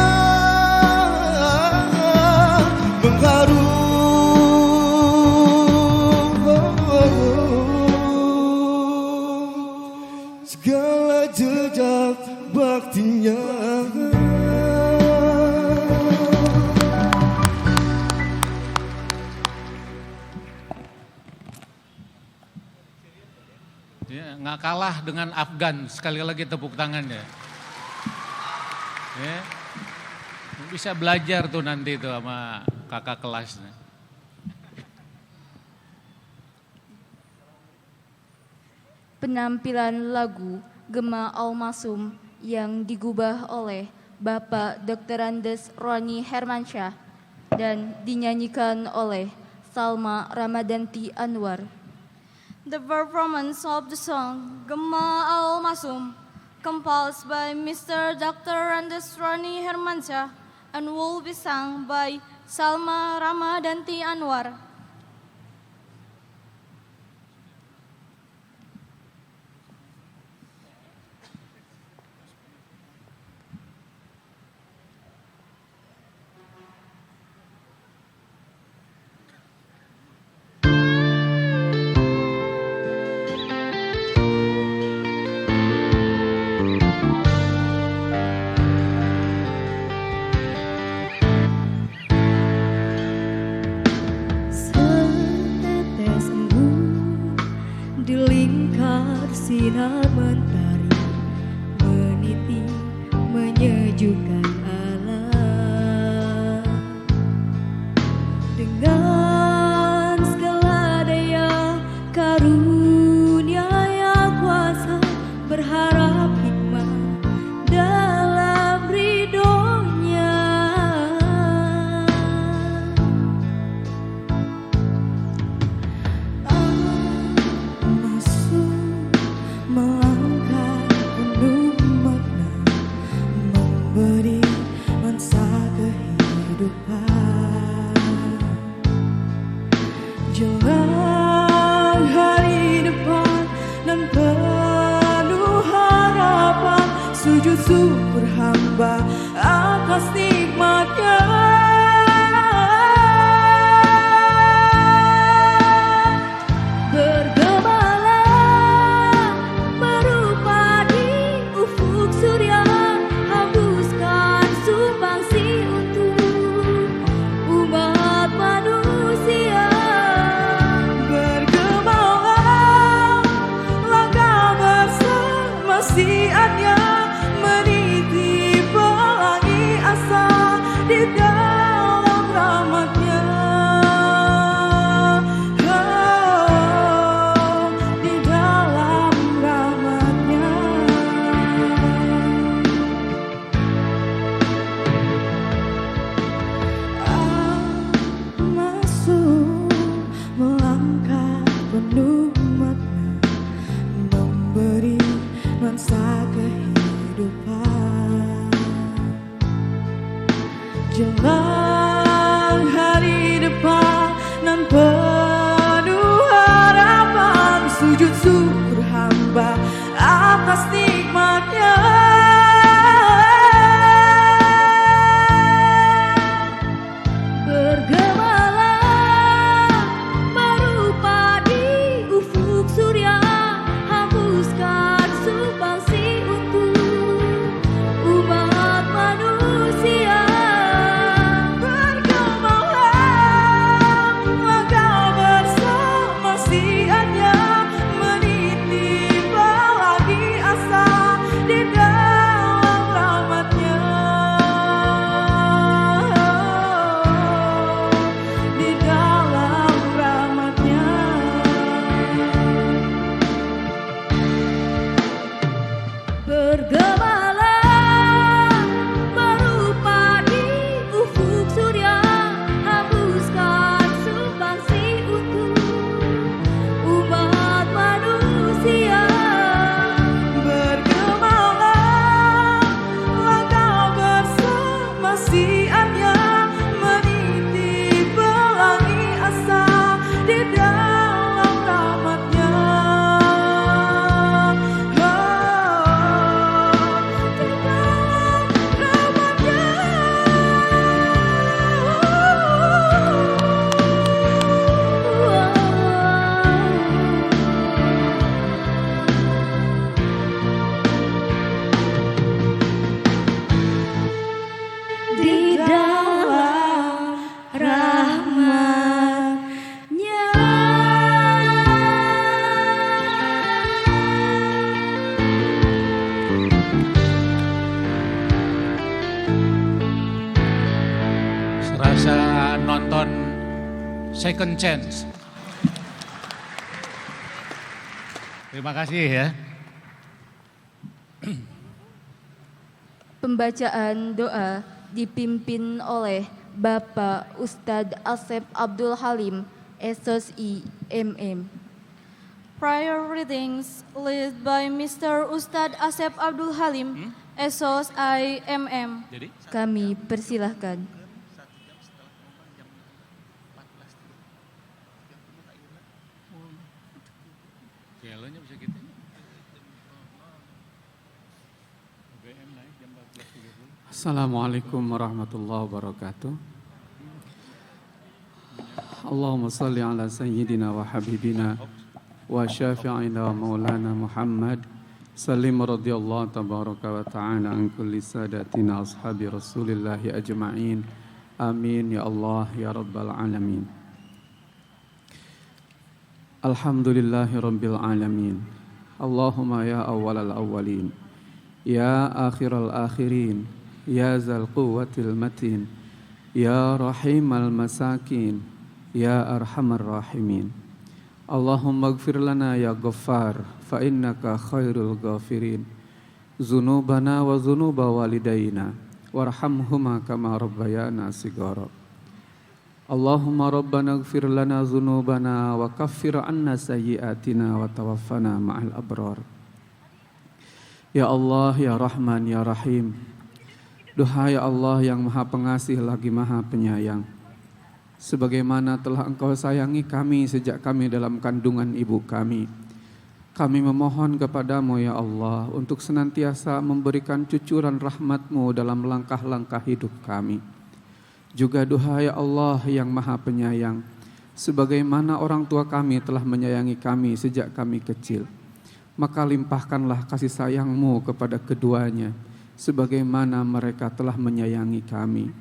mengharum segala jejak baktinya. Ya, nggak kalah dengan Afgan, sekali lagi tepuk tangan ya. Ya, bisa belajar tuh nanti tuh sama kakak kelasnya. Penampilan lagu Gema Al-Masum yang digubah oleh Bapak Dr. Andes Roni Hermansyah dan dinyanyikan oleh Salma Ramadanti Anwar. The performance of the song Gema Al-Masum, composed by Mr. Dr. Andes Roni Hermansyah and will be sung by Salma Ramadanti Anwar. Sinar mentari meniti menyejukkan alam, dengan segala daya karunia yang kuasa, berharap hikmah dalam ridhonya. Melangkah penuh makna, memberi mansa kehidupan, jelang hari depan dan penuh harapan, sujud syukur hamba atas nikmatnya. Hembuskan sumbangsi untuk umat manusia. di dalam rahmat-Nya. Oh, di dalam rahmat-Nya. Masuk melangkah penuh makna, memberi nuansa kehidupan. Jelang hari depan nan penuh harapan, sujud syukur hamba atas nikmat-Nya. Bergemalah merupa di ufuk surya, hembuskan sumbangsi untuk umat manusia. Bergemalah engkau bersama siatnya, meniti pelangi asa di dalam rahmat-Nya. Di dalam rahmat-Nya. Bergemalah merupa di ufuk surya, hembuskan sumbangsi untuk umat manusia. Bergemalah engkau bersama siatnya, meniti pelangi asa di dalam rahmat-Nya. Oh, di dalam rahmat-Nya. Di dalam rahmat-Nya. Serasa nonton Second Chance. Terima kasih ya. Pembacaan doa dipimpin oleh Bapak Ustadz Asep Abdul Halim, SSI MM. Prior readings led by Mr. Ustadz Asep Abdul Halim, SSI MM. Jadi Kami persilahkan. Kayaknya bisa gitu. BM naik jam 14.30. Assalamualaikum warahmatullahi wabarakatuh. Allahumma salli ala sayyidina wa habibina wa syafi'ina wa maulana Muhammad. Salim radhiyallahu tabaraka wa ta'ala an kulli sadatina ashabi rasulillahi ajma'in. Amin ya Allah ya rabbal alamin. Alhamdulillahi rabbil alamin. Allahumma ya awwalal awwalin, ya akhiral akhirin, ya zal quwwatil matin, ya rahimal masakin, ya arhamar rahimin. Allahumma ighfir lana ya ghaffar, fa innaka khairul ghafirin. Zunubana wa zunuba walidayna, warhamhuma kama rabbayana sigara. Allahumma rabbana ighfir lana zunubana wa kaffir anna sayyiatina wa tawaffana ma'al abrar. Ya Allah, ya Rahman, ya Rahim. Duhai Allah yang Maha Pengasih lagi Maha Penyayang, sebagaimana telah Engkau sayangi kami sejak kami dalam kandungan ibu kami, kami memohon kepadamu ya Allah untuk senantiasa memberikan cucuran rahmat-Mu dalam langkah-langkah hidup kami. Juga duhai Allah yang Maha Penyayang, sebagaimana orang tua kami telah menyayangi kami sejak kami kecil, maka limpahkanlah kasih sayang-Mu kepada keduanya, sebagaimana mereka telah menyayangi kami.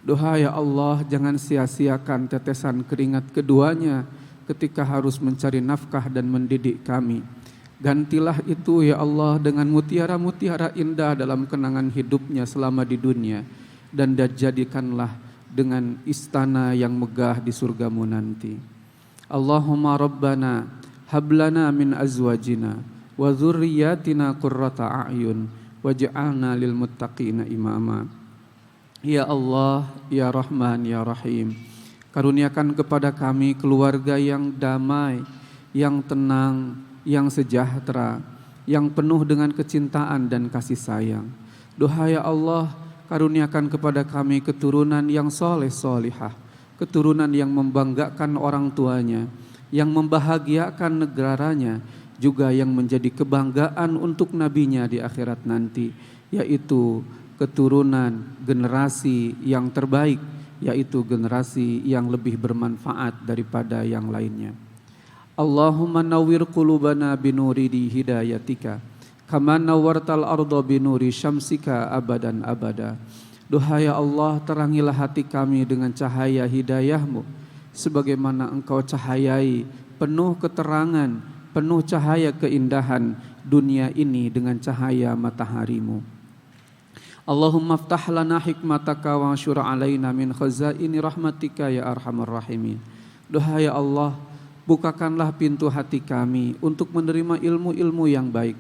Duhai Allah, jangan sia-siakan tetesan keringat keduanya ketika harus mencari nafkah dan mendidik kami. Gantilah itu ya Allah dengan mutiara-mutiara indah dalam kenangan hidupnya selama di dunia, dan jadikanlah dengan istana yang megah di surgamu nanti. Allahumma Rabbana hablana min azwajina wa dzurriyyatina qurrata a'yun waj'alna lil muttaqina imama. Ya Allah, ya Rahman, ya Rahim, karuniakan kepada kami keluarga yang damai, yang tenang, yang sejahtera, yang penuh dengan kecintaan dan kasih sayang. Doa ya Allah, karuniakan kepada kami keturunan yang soleh solihah, keturunan yang membanggakan orang tuanya, yang membahagiakan negaranya, juga yang menjadi kebanggaan untuk nabinya di akhirat nanti, yaitu keturunan generasi yang terbaik, yaitu generasi yang lebih bermanfaat daripada yang lainnya. Allahumma nawwir qulubana binuri di hidayatika kama nawwartal arda binuri syamsika abadan abada. Doa ya Allah, terangilah hati kami dengan cahaya hidayahmu sebagaimana engkau cahayai penuh keterangan, penuh cahaya keindahan dunia ini dengan cahaya mataharimu. Allahumma aftah lana hikmataka wa ansyur alaina min khazaini rahmatika ya arhamar rahimin. Doa ya Allah, bukakanlah pintu hati kami untuk menerima ilmu-ilmu yang baik.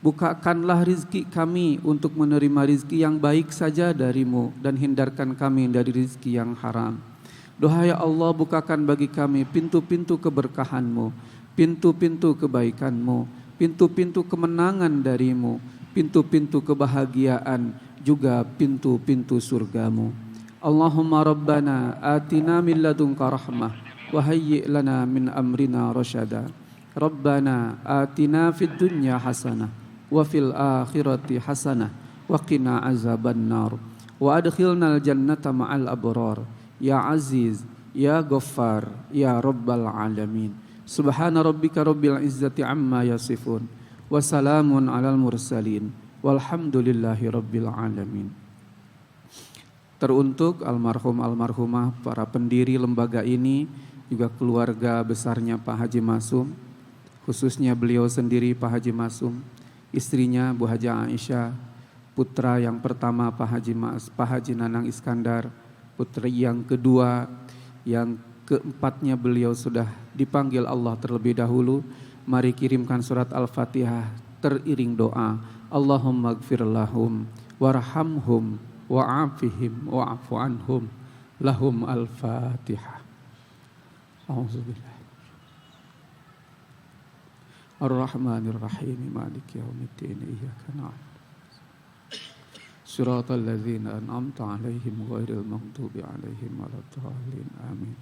Bukakanlah rizki kami untuk menerima rizki yang baik saja darimu dan hindarkan kami dari rizki yang haram. Doa ya Allah, bukakan bagi kami pintu-pintu keberkahanmu, pintu-pintu kebaikanmu, pintu-pintu kemenangan darimu, pintu-pintu kebahagiaan, juga pintu-pintu surgamu. Allahumma Rabbana atina min ladunka rahmah wa hayyi' lana min amrina rasyada. Rabbana atina fid dunya hasanah wa fil akhirati hasanah wa qina azaban nar wa adkhilnal jannata ma'al abrar ya aziz ya ghaffar ya rabbal alamin. Subhana rabbika rabbil izzati amma yasifun wa salamun alal mursalin walhamdulillahi rabbil alamin. Teruntuk almarhum almarhumah para pendiri lembaga ini, juga keluarga besarnya Pak Haji Masum, khususnya beliau sendiri Pak Haji Masum, istrinya Bu Haji Aisyah, putra yang pertama Pak Haji Nanang Iskandar, putri yang kedua, yang keempatnya beliau sudah dipanggil Allah terlebih dahulu. Mari kirimkan surat Al-Fatihah teriring doa. Allahumma gfir lahum warhamhum wa'afihim wa'afu anhum lahum al-Fatihah. A'udzubillah. Ar-Rahmanir Rahim Maliki yaumiddin iyyaka na'budu Shiratal ladzina an'amta 'alaihim ghairil maghdubi 'alaihim waladdallin. Amin.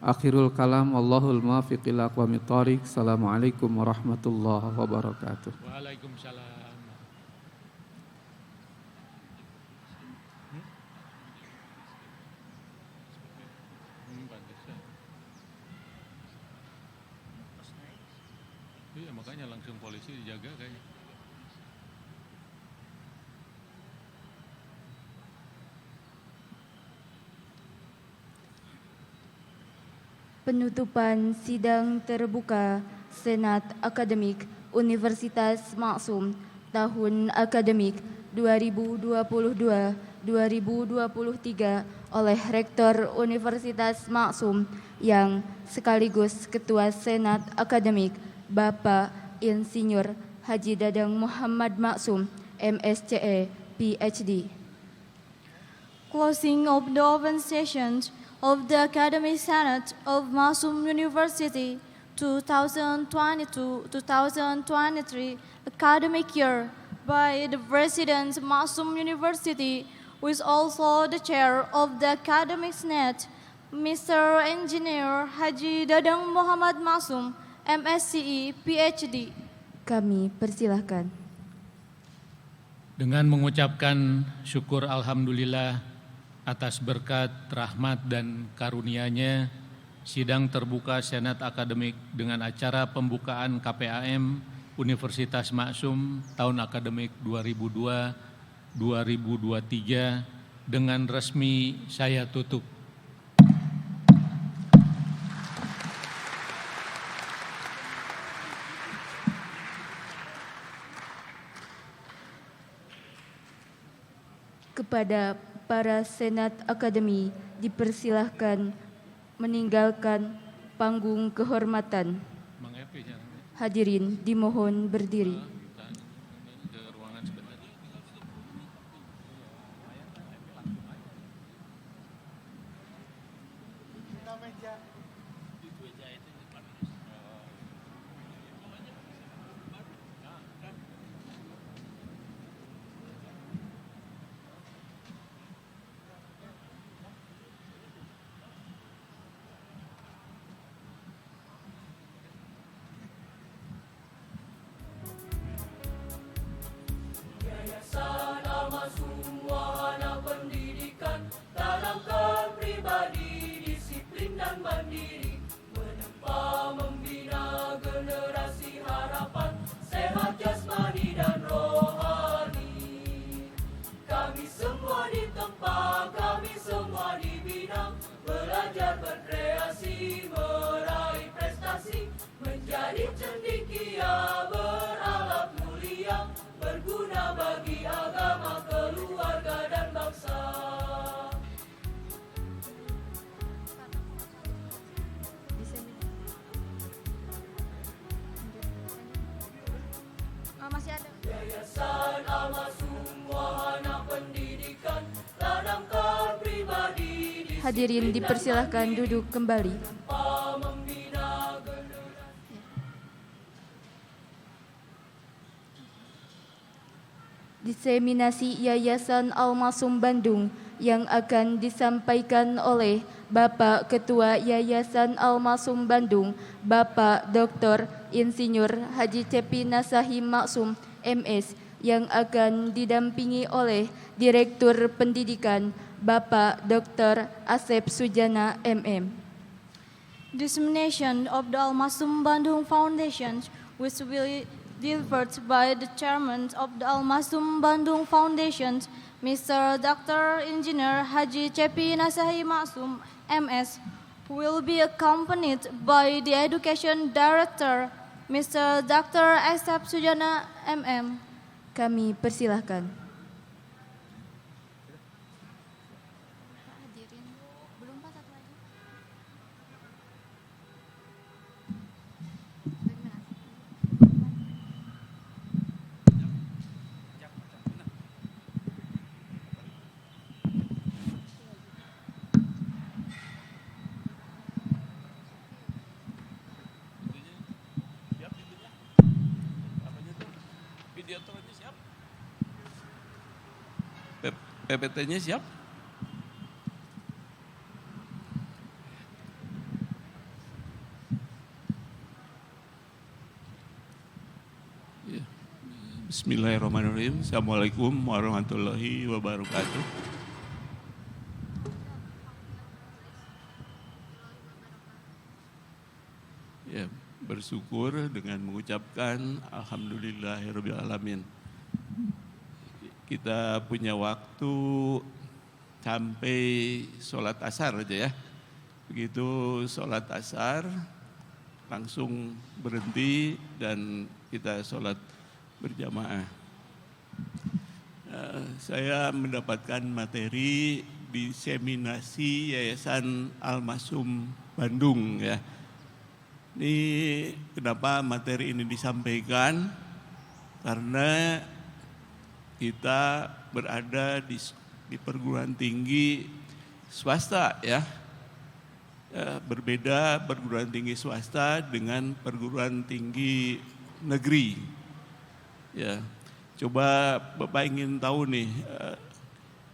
Akhirul kalam, Allahul muwaffiq ila aqwamit thoriq. Assalamualaikum warahmatullahi wabarakatuh. Waalaikumsalam. Iya, makanya langsung polisi dijaga kayaknya. Penutupan sidang terbuka Senat Akademik Universitas Maksum tahun akademik 2022-2023 oleh Rektor Universitas Maksum yang sekaligus Ketua Senat Akademik Bapak Insinyur Haji Dadang Muhammad Maksum, MSCE, PhD. Closing of the open sessions of the Academic Senate of Maksum University 2022-2023 academic year by the President Maksum University, who is also the Chair of the Academic Senate, Mr. Engineer Haji Dadang Muhammad Maksum, MSCE, PhD. Kami persilahkan. Dengan mengucapkan syukur alhamdulillah atas berkat, rahmat dan karunia-Nya, sidang terbuka Senat Akademik dengan acara pembukaan KPAM Universitas Maksum tahun akademik 2022-2023 dengan resmi saya tutup. Kepada para senat akademi dipersilahkan meninggalkan panggung kehormatan. Hadirin dimohon berdiri. Ke ruangan sebentar. Masih ada. Hadirin dipersilahkan duduk kembali. Diseminasi Yayasan Al-Masum Bandung yang akan disampaikan oleh Bapak Ketua Yayasan Al-Masum Bandung, Bapak Dr. Insinyur Haji Cepi Nasahi Maksum, MS, yang akan didampingi oleh Direktur Pendidikan, Bapak Dr. Asep Sujana, MM. Dissemination of the Al-Masum Bandung Foundation, which will be delivered by the Chairman of the Al-Masum Bandung Foundation, Mr. Dr. Engineer Haji Cepi Nasahi Maksum, MS, who will be accompanied by the Education Director, Mr. Dr. Asep Sujana, MM. Kami persilahkan. PPT-nya siap? Ya. Bismillahirrahmanirrahim. Assalamualaikum warahmatullahi wabarakatuh. Ya, bersyukur dengan mengucapkan alhamdulillahirabbil alamin. Kita punya waktu sampai sholat asar aja ya. Begitu sholat asar langsung berhenti dan kita sholat berjamaah. Saya mendapatkan materi diseminasi Yayasan Al-Masum Bandung ya. Ini kenapa materi ini disampaikan? Karena kita berada di perguruan tinggi swasta ya. Berbeda perguruan tinggi swasta dengan perguruan tinggi negeri. Ya, coba Bapak ingin tahu nih,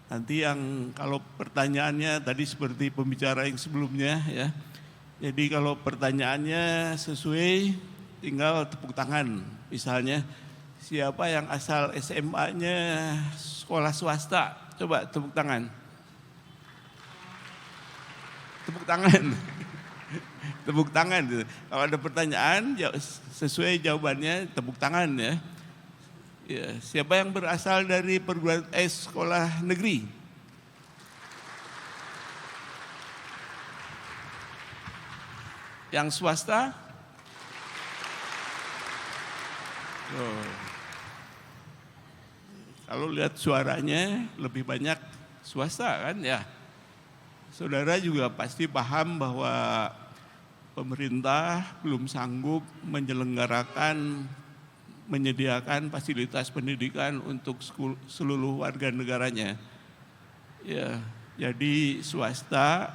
nanti yang kalau pertanyaannya tadi seperti pembicara yang sebelumnya ya. Jadi kalau pertanyaannya sesuai, tinggal tepuk tangan. Misalnya, siapa yang asal SMA-nya sekolah swasta? Coba tepuk tangan. Tepuk tangan. Tepuk tangan. Kalau ada pertanyaan, sesuai jawabannya tepuk tangan ya. Ya, siapa yang berasal dari perguruan sekolah negeri? Yang swasta? Kalau lihat suaranya lebih banyak swasta kan ya. Saudara juga pasti paham bahwa pemerintah belum sanggup menyediakan fasilitas pendidikan untuk seluruh warga negaranya. Ya, jadi swasta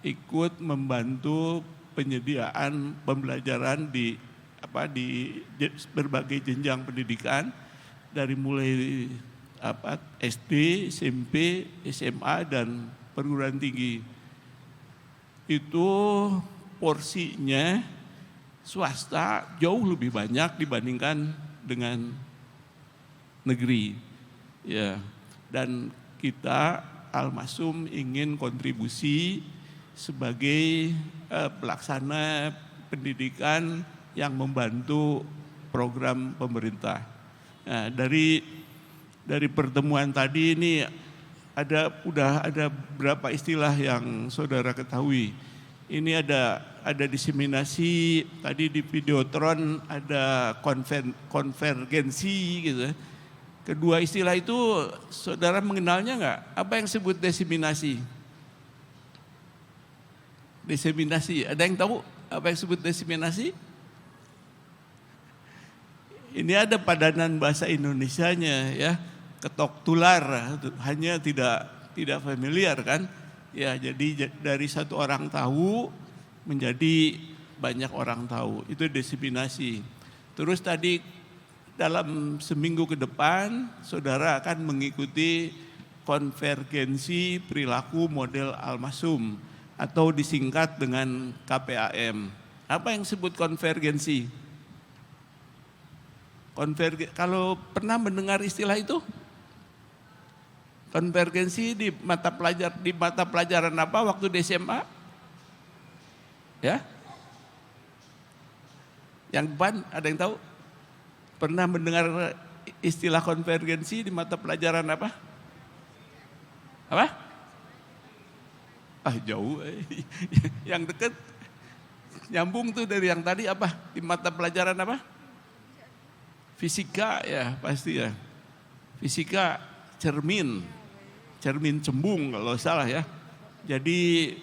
ikut membantu penyediaan pembelajaran di berbagai jenjang pendidikan dari mulai SD, SMP, SMA dan perguruan tinggi. Itu porsinya swasta jauh lebih banyak dibandingkan dengan negeri. Ya, dan kita Al-Masum ingin kontribusi sebagai pelaksana pendidikan yang membantu program pemerintah. Nah, dari pertemuan tadi ini udah ada berapa istilah yang saudara ketahui. Ini ada diseminasi, tadi di Videotron ada konvergensi gitu. Kedua istilah itu saudara mengenalnya nggak? Apa yang disebut diseminasi? Diseminasi, ada yang tahu apa yang disebut diseminasi? Ini ada padanan bahasa Indonesianya ya, ketok tular, hanya tidak familiar kan? Ya, jadi dari satu orang tahu menjadi banyak orang tahu, itu diseminasi. Terus tadi dalam seminggu ke depan saudara akan mengikuti konvergensi perilaku model Al-Masum atau disingkat dengan KPAM. Apa yang disebut konvergensi? Kalau pernah mendengar istilah itu? Konvergensi di mata pelajaran apa waktu di SMA? Ya? Yang depan ada yang tahu? Pernah mendengar istilah konvergensi di mata pelajaran apa? Apa? Jauh. Yang dekat nyambung tuh dari yang tadi apa? Di mata pelajaran apa? Fisika ya pasti ya. Fisika cermin cembung kalau salah ya. Jadi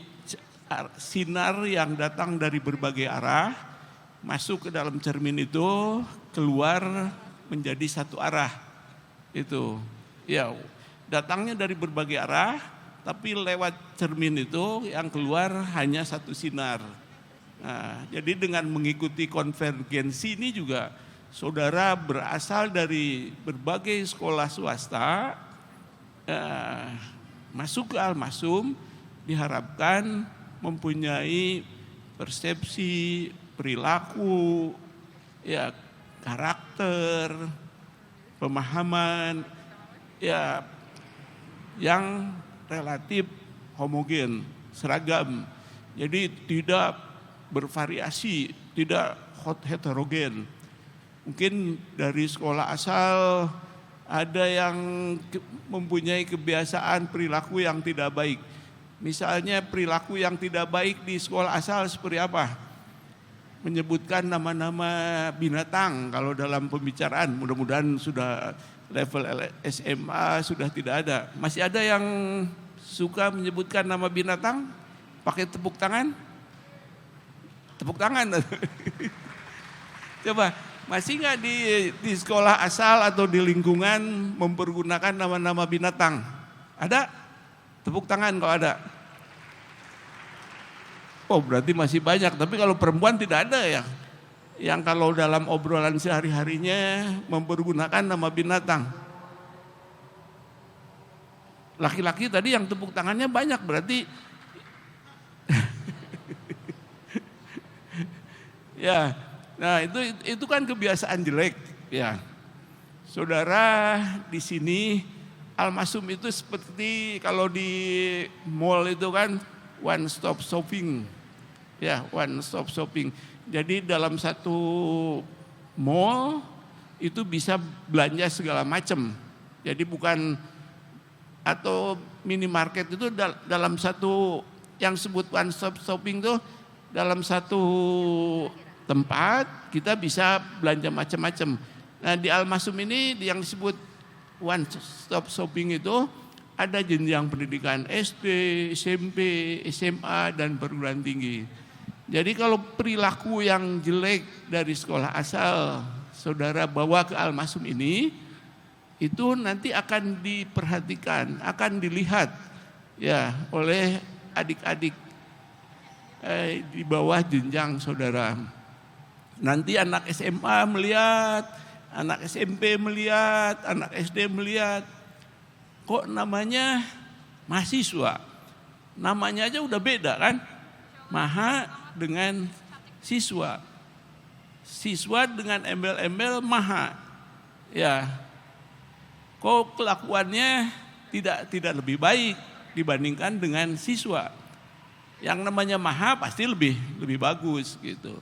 sinar yang datang dari berbagai arah masuk ke dalam cermin itu keluar menjadi satu arah. Itu ya datangnya dari berbagai arah tapi lewat cermin itu yang keluar hanya satu sinar. Nah, jadi dengan mengikuti konvergensi ini juga saudara berasal dari berbagai sekolah swasta, masuk ke Al-Masum diharapkan mempunyai persepsi, perilaku, ya karakter, pemahaman, ya yang relatif homogen, seragam. Jadi tidak bervariasi, tidak heterogen. Mungkin dari sekolah asal ada yang mempunyai kebiasaan perilaku yang tidak baik. Misalnya perilaku yang tidak baik di sekolah asal seperti apa? Menyebutkan nama-nama binatang kalau dalam pembicaraan. Mudah-mudahan sudah level SMA sudah tidak ada. Masih ada yang suka menyebutkan nama binatang pakai tepuk tangan? Tepuk tangan. Coba, masih nggak di sekolah asal atau di lingkungan mempergunakan nama-nama binatang? Ada? Tepuk tangan kalau ada. Oh berarti masih banyak, tapi kalau perempuan tidak ada ya. Yang kalau dalam obrolan sehari-harinya mempergunakan nama binatang. Laki-laki tadi yang tepuk tangannya banyak berarti. Ya, nah itu kan kebiasaan jelek ya. Saudara di sini Al-Masum itu seperti kalau di mall itu kan one stop shopping. Ya, one stop shopping. Jadi dalam satu mall itu bisa belanja segala macam. Jadi bukan atau minimarket itu dalam satu yang sebut one stop shopping itu dalam satu tempat kita bisa belanja macam-macam. Nah di Al-Masum ini yang disebut one stop shopping itu ada jenjang pendidikan SD, SMP, SMA, dan perguruan tinggi. Jadi kalau perilaku yang jelek dari sekolah asal saudara bawa ke Al-Masum ini, itu nanti akan diperhatikan, akan dilihat ya oleh adik-adik di bawah jenjang saudara. Nanti anak SMA melihat, anak SMP melihat, anak SD melihat, kok namanya mahasiswa? Namanya aja udah beda kan? Maha dengan siswa. Siswa dengan embel-embel maha. Ya. Kok kelakuannya tidak lebih baik dibandingkan dengan siswa. Yang namanya maha pasti lebih bagus gitu.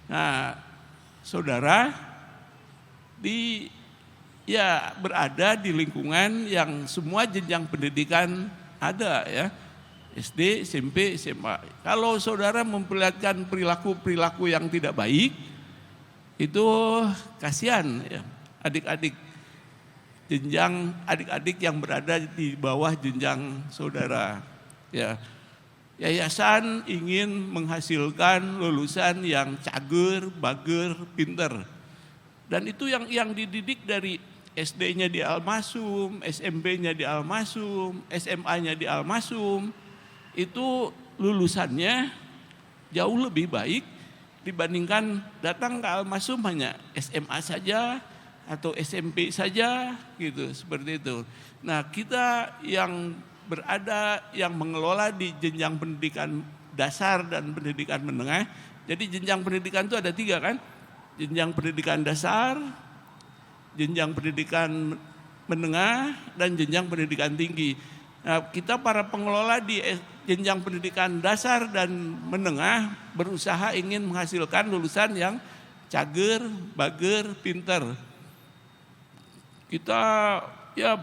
Nah, saudara berada di lingkungan yang semua jenjang pendidikan ada ya. SD, SMP, SMA. Kalau saudara memperlihatkan perilaku yang tidak baik, itu kasihan ya, adik-adik yang berada di bawah jenjang saudara. Ya. Yayasan ingin menghasilkan lulusan yang cager, bager, pinter. Dan itu yang dididik dari SD-nya di Al-Masum, SMP-nya di Al-Masum, SMA-nya di Al-Masum, itu lulusannya jauh lebih baik dibandingkan datang ke Al-Masum hanya SMA saja atau SMP saja gitu, seperti itu. Nah, kita yang berada, yang mengelola di jenjang pendidikan dasar dan pendidikan menengah. Jadi jenjang pendidikan itu ada 3 kan? Jenjang pendidikan dasar, jenjang pendidikan menengah, dan jenjang pendidikan tinggi. Nah, kita para pengelola di jenjang pendidikan dasar dan menengah berusaha ingin menghasilkan lulusan yang cager, bager, pinter. Kita ya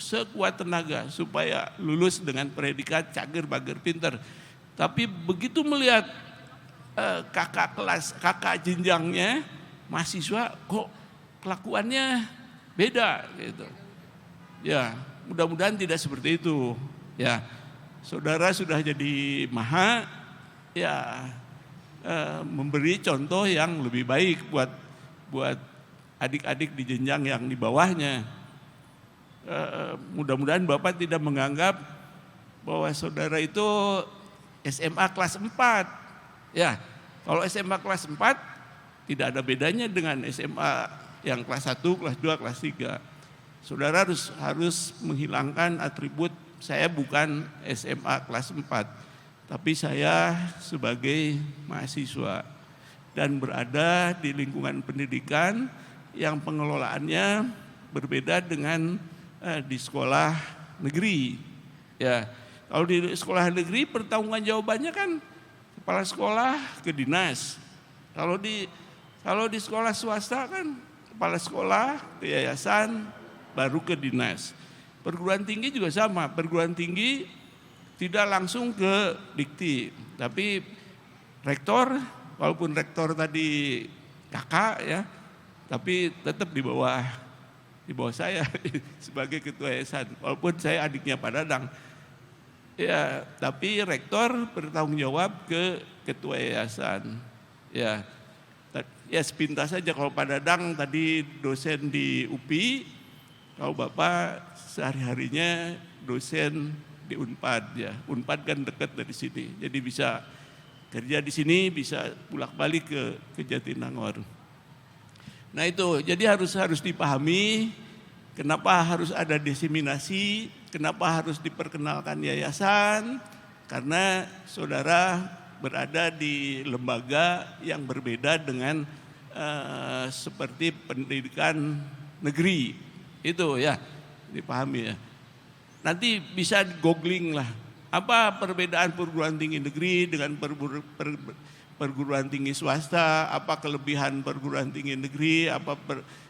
sekuat tenaga supaya lulus dengan predikat cager, bager, pinter. Tapi begitu melihat kakak jenjangnya mahasiswa, kok kelakuannya beda gitu. Ya, mudah-mudahan tidak seperti itu. Ya, saudara sudah jadi maha, ya memberi contoh yang lebih baik buat adik-adik di jenjang yang di bawahnya. Mudah-mudahan Bapak tidak menganggap bahwa saudara itu SMA kelas 4. Ya, kalau SMA kelas 4 tidak ada bedanya dengan SMA yang kelas 1, kelas 2, kelas 3. Saudara harus menghilangkan atribut saya bukan SMA kelas 4, tapi saya sebagai mahasiswa dan berada di lingkungan pendidikan yang pengelolaannya berbeda dengan di sekolah negeri. Ya, kalau di sekolah negeri pertanggungjawabannya kan kepala sekolah ke dinas. Kalau di sekolah swasta kan kepala sekolah ke yayasan baru ke dinas. Perguruan tinggi juga sama. Perguruan tinggi tidak langsung ke dikti, tapi rektor, walaupun rektor tadi kakak ya, tapi tetap di bawah saya sebagai ketua yayasan, walaupun saya adiknya Pak Dadang. Ya, tapi rektor bertanggung jawab ke ketua yayasan. Ya sepintas saja, kalau Pak Dadang tadi dosen di UPI, kalau Bapak sehari-harinya dosen di Unpad ya. Unpad kan dekat dari sini, jadi bisa kerja di sini, bisa bolak-balik ke Jatinangor. Nah itu, jadi harus dipahami kenapa harus ada diseminasi, kenapa harus diperkenalkan yayasan, karena saudara berada di lembaga yang berbeda dengan seperti pendidikan negeri. Itu ya, dipahami ya. Nanti bisa googling lah, apa perbedaan perguruan tinggi negeri dengan perguruan tinggi swasta, apa kelebihan perguruan tinggi negeri, apa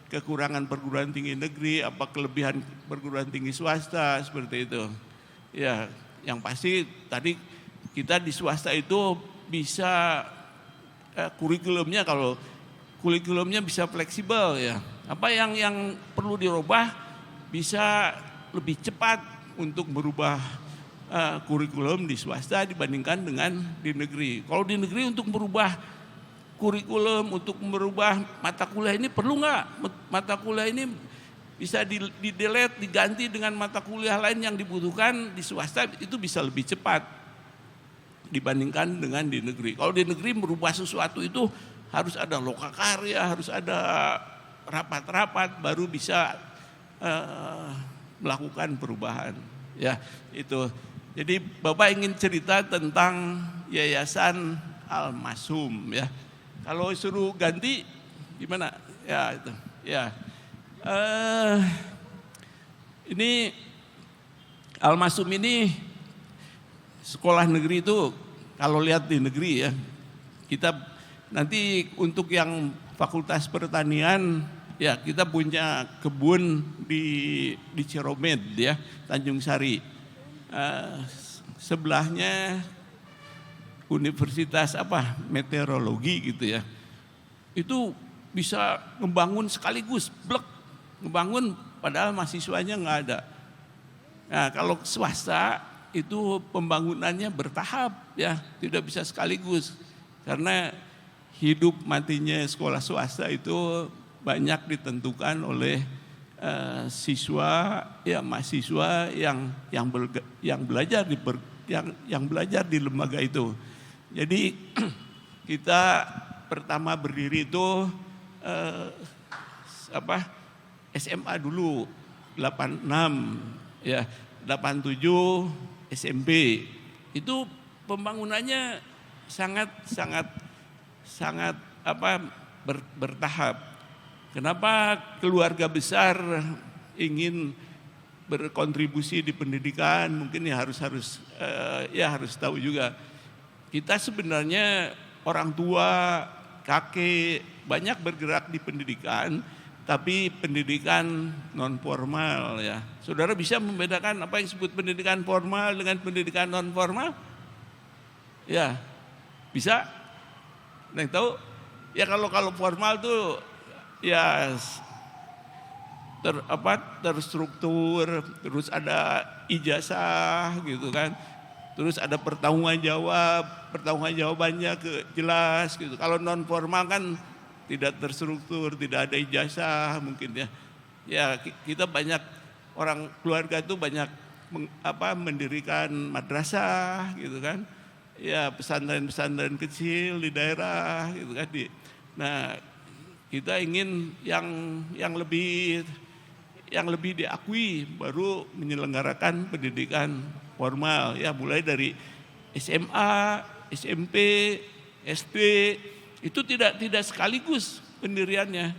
kekurangan perguruan tinggi negeri, apa kelebihan perguruan tinggi swasta, seperti itu. Ya, yang pasti tadi kita di swasta itu bisa kurikulumnya, kalau kurikulumnya bisa fleksibel ya. Apa yang perlu dirubah bisa lebih cepat untuk merubah kurikulum di swasta dibandingkan dengan di negeri. Kalau di negeri untuk merubah kurikulum, untuk merubah mata kuliah ini perlu nggak? Mata kuliah ini bisa di-delete, diganti dengan mata kuliah lain yang dibutuhkan di swasta, itu bisa lebih cepat dibandingkan dengan di negeri. Kalau di negeri merubah sesuatu itu harus ada lokakarya, harus ada rapat-rapat baru bisa melakukan perubahan. Ya, itu. Jadi Bapak ingin cerita tentang Yayasan Al-Masum ya. Kalau suruh ganti gimana? Ya itu. Ya. Ini Al-Masum ini sekolah negeri itu kalau lihat di negeri ya. Kita nanti untuk yang Fakultas Pertanian ya kita punya kebun di Ciromed ya, Tanjung Sari. Sebelahnya Universitas meteorologi gitu ya. Itu bisa ngebangun sekaligus, blek, ngebangun padahal mahasiswanya nggak ada. Nah kalau swasta itu pembangunannya bertahap ya, tidak bisa sekaligus. Karena hidup matinya sekolah swasta itu banyak ditentukan oleh siswa ya mahasiswa yang belajar di lembaga itu. Jadi kita pertama berdiri itu SMA dulu 86 ya 87 SMP itu pembangunannya sangat bertahap. Kenapa keluarga besar ingin berkontribusi di pendidikan? Mungkin ya harus tahu juga. Kita sebenarnya orang tua, kakek banyak bergerak di pendidikan, tapi pendidikan non formal ya. Saudara bisa membedakan apa yang disebut pendidikan formal dengan pendidikan non formal? Ya, bisa. Nah, tahu? Ya kalau formal tuh ya terstruktur, terus ada ijazah gitu kan, terus ada pertanggungjawabannya jelas gitu. Kalau non formal kan tidak terstruktur, tidak ada ijazah mungkin ya. Ya kita banyak orang keluarga itu banyak mendirikan madrasah gitu kan. Ya pesantren-pesantren kecil di daerah gitu kan. Nah kita ingin yang lebih diakui baru menyelenggarakan pendidikan formal ya, mulai dari SMA, SMP, SD itu tidak sekaligus pendiriannya.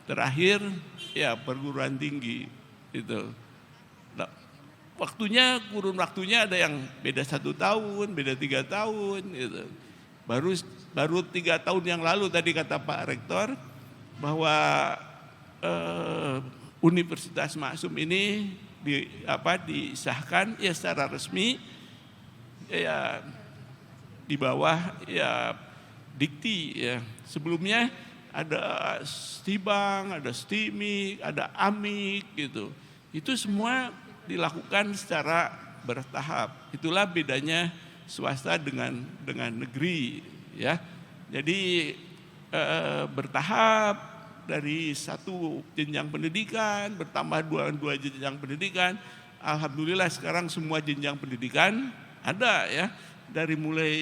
Terakhir ya perguruan tinggi itu. Nah, kurun waktunya ada yang beda 1 tahun, beda 3 tahun gitu. Baru 3 tahun yang lalu tadi kata Pak Rektor bahwa Universitas Maksum ini disahkan ya secara resmi ya di bawah ya Dikti ya. Sebelumnya ada Stibang, ada Stimik, ada Amik gitu. Itu semua dilakukan secara bertahap. Itulah bedanya swasta dengan negeri ya. Jadi bertahap dari 1 jenjang pendidikan bertambah 2 jenjang pendidikan. Alhamdulillah sekarang semua jenjang pendidikan ada ya, dari mulai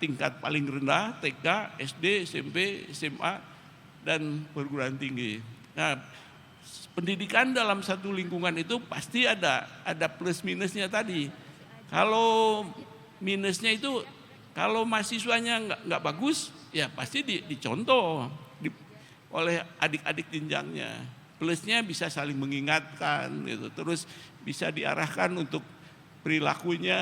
tingkat paling rendah TK, SD, SMP, SMA dan perguruan tinggi. Nah, pendidikan dalam satu lingkungan itu pasti ada plus minusnya tadi. Kalau minusnya itu kalau mahasiswanya nggak bagus, ya pasti dicontoh oleh adik-adik jenjangnya. Plusnya bisa saling mengingatkan, gitu. Terus bisa diarahkan untuk perilakunya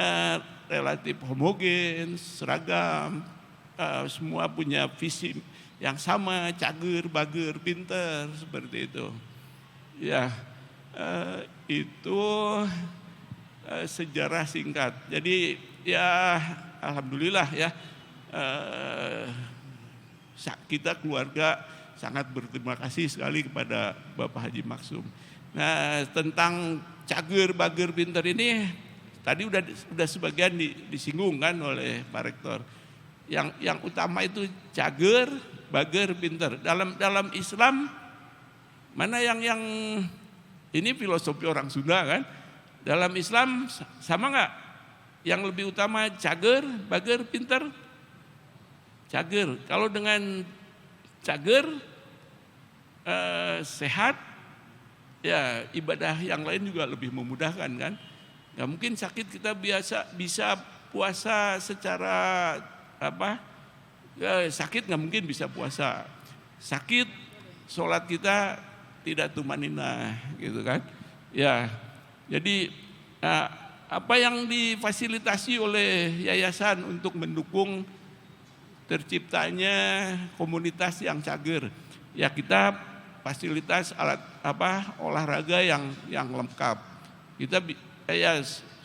relatif homogen, seragam, semua punya visi yang sama, cager, bager, pinter, seperti itu. Ya, itu sejarah singkat. Jadi ya alhamdulillah ya kita keluarga sangat berterima kasih sekali kepada Bapak Haji Maksum. Nah, tentang cager, bager, pinter ini tadi udah sebagian disinggung kan oleh Pak Rektor. Yang utama itu cager, bager, pinter. Dalam Islam mana yang ini filosofi orang Sunda kan? Dalam Islam sama nggak? Yang lebih utama cager, bager, pinter? Cager. Kalau dengan cager sehat, ya ibadah yang lain juga lebih memudahkan kan. Ya mungkin sakit kita bisa puasa secara sakit nggak mungkin bisa puasa. Sakit sholat kita tidak tumanina gitu kan. Ya jadi apa yang difasilitasi oleh yayasan untuk mendukung terciptanya komunitas yang cager, ya kita fasilitas alat olahraga yang lengkap. Kita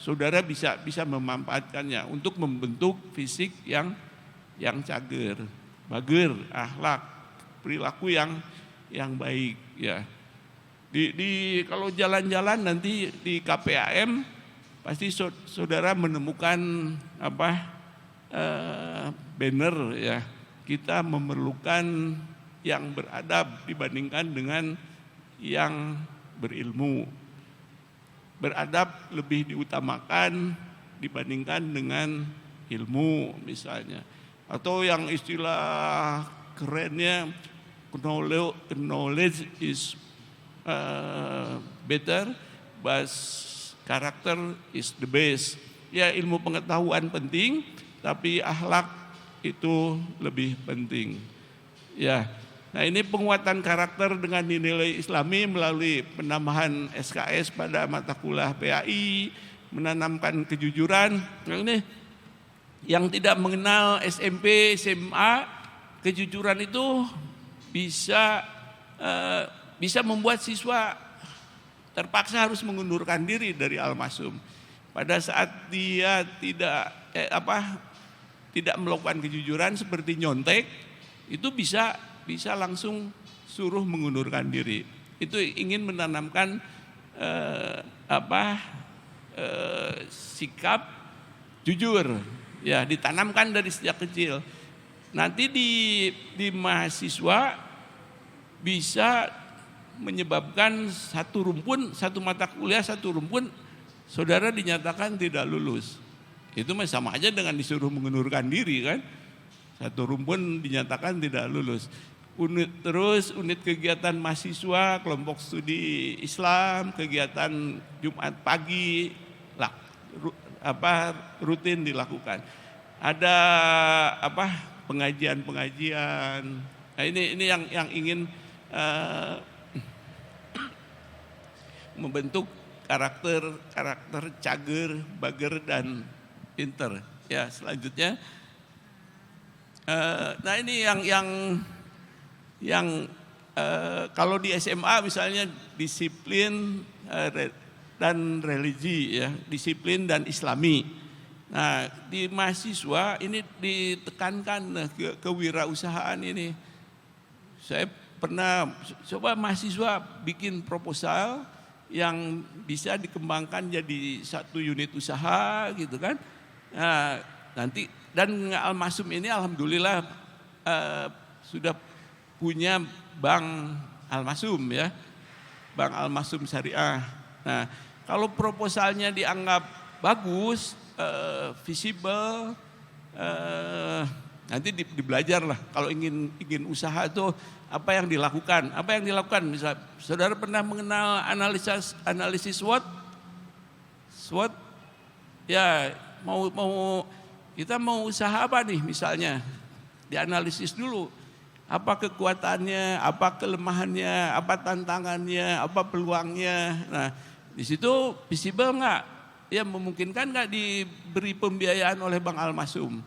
saudara bisa memanfaatkannya untuk membentuk fisik yang cager, bager, akhlak, perilaku yang baik ya. Kalau jalan-jalan nanti di KPAM pasti saudara menemukan banner ya. Kita memerlukan yang beradab dibandingkan dengan yang berilmu. Beradab lebih diutamakan dibandingkan dengan ilmu misalnya. Atau yang istilah kerennya knowledge is better, but character is the best. Ya ilmu pengetahuan penting, tapi akhlak itu lebih penting. Ya, nah ini penguatan karakter dengan nilai Islami melalui penambahan SKS pada mata kuliah PAI, menanamkan kejujuran. Nah ini yang tidak mengenal SMP, SMA, kejujuran itu bisa membuat siswa terpaksa harus mengundurkan diri dari Al-Masum. Pada saat dia tidak melakukan kejujuran seperti nyontek, itu bisa langsung suruh mengundurkan diri. Itu ingin menanamkan sikap jujur, ya ditanamkan dari sejak kecil. Nanti di mahasiswa bisa menyebabkan satu mata kuliah, satu rumpun, saudara dinyatakan tidak lulus. Itu sama aja dengan disuruh mengundurkan diri kan. Satu rumpun dinyatakan tidak lulus. Unit kegiatan mahasiswa, kelompok studi Islam, kegiatan Jumat pagi rutin dilakukan. Ada pengajian. Nah, ini yang ingin membentuk karakter cager, bager dan pinter. Ya, selanjutnya nah ini yang kalau di SMA misalnya disiplin dan religi ya, disiplin dan Islami. Nah, di mahasiswa ini ditekankan kewirausahaan ini. Saya pernah coba mahasiswa bikin proposal yang bisa dikembangkan jadi satu unit usaha gitu kan. Nah, nanti dan Al-Masum ini alhamdulillah sudah punya Bank Al-Masum ya. Bank Al-Masum Syariah. Nah, kalau proposalnya dianggap bagus, visible, nanti dibelajar lah. Kalau ingin usaha itu apa yang dilakukan? Misal saudara pernah mengenal analisis SWOT? SWOT? Ya, kita mau usaha apa nih misalnya? Dianalisis dulu. Apa kekuatannya, apa kelemahannya, apa tantangannya, apa peluangnya. Nah, di situ visible nggak? Ya memungkinkan nggak diberi pembiayaan oleh Bank Al-Masum?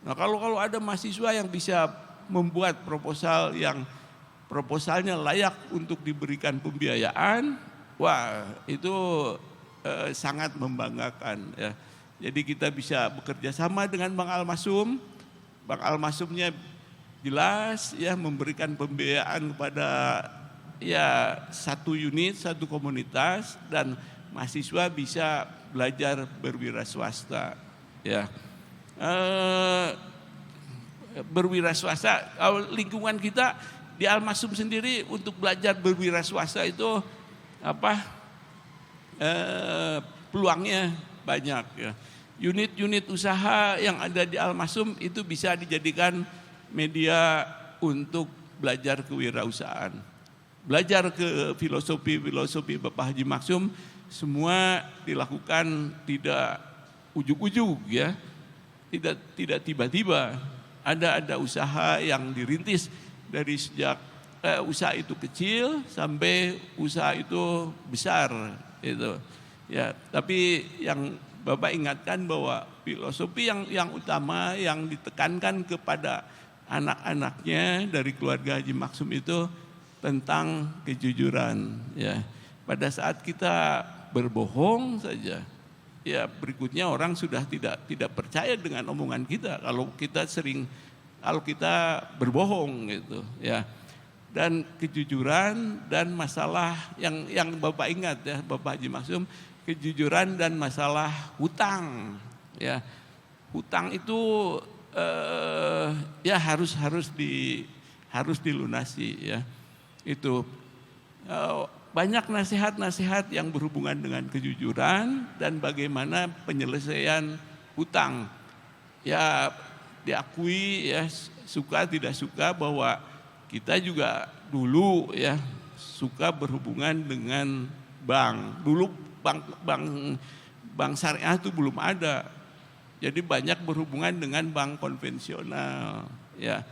Nah, kalau ada mahasiswa yang bisa membuat proposal yang proposalnya layak untuk diberikan pembiayaan, wah itu sangat membanggakan ya. Jadi kita bisa bekerja sama dengan Bank Al-Masum. Bank Al-Masumnya jelas ya memberikan pembiayaan kepada ya satu unit, satu komunitas, dan mahasiswa bisa belajar berwira swasta. Ya, berwira swasta. Kalau lingkungan kita di Al-Masum sendiri untuk belajar berwira swasta itu peluangnya banyak. Ya. Unit-unit usaha yang ada di Al-Masum itu bisa dijadikan media untuk belajar kewirausahaan. Belajar ke filosofi Bapak Haji Maksum semua dilakukan tidak ujug-ujug ya. Tidak tiba-tiba. Ada usaha yang dirintis dari sejak usaha itu kecil sampai usaha itu besar itu. Ya, tapi yang Bapak ingatkan bahwa filosofi yang utama yang ditekankan kepada anak-anaknya dari keluarga Haji Maksum itu tentang kejujuran. Ya, pada saat kita berbohong saja, ya berikutnya orang sudah tidak percaya dengan omongan kita kalau kita berbohong gitu. Ya, dan kejujuran dan masalah yang Bapak ingat ya Bapak Haji Maksum, kejujuran dan masalah hutang. Ya, hutang itu ya harus dilunasi ya. Itu banyak nasihat-nasihat yang berhubungan dengan kejujuran dan bagaimana penyelesaian hutang. Ya diakui ya suka tidak suka bahwa kita juga dulu ya suka berhubungan dengan bank. Dulu bank syariah itu belum ada. Jadi banyak berhubungan dengan bank konvensional. Ya,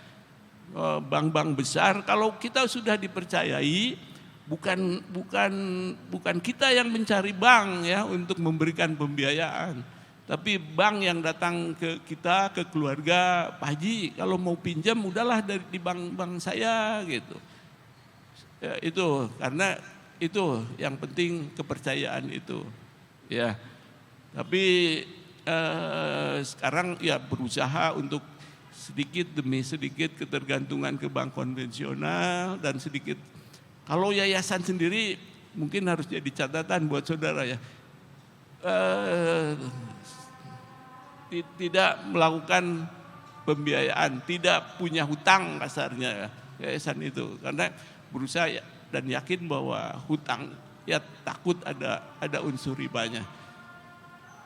bank-bank besar kalau kita sudah dipercayai, bukan kita yang mencari bank ya untuk memberikan pembiayaan, tapi bank yang datang ke kita, ke keluarga, Pak Haji kalau mau pinjam udahlah di bank saya gitu. Ya, itu karena itu yang penting kepercayaan itu. Ya, tapi sekarang ya berusaha untuk sedikit demi sedikit ketergantungan ke bank konvensional dan sedikit. Kalau yayasan sendiri mungkin harus jadi catatan buat saudara ya. Tidak melakukan pembiayaan, tidak punya hutang kasarnya yayasan itu karena berusaha dan yakin bahwa hutang ya takut ada unsur ribanya.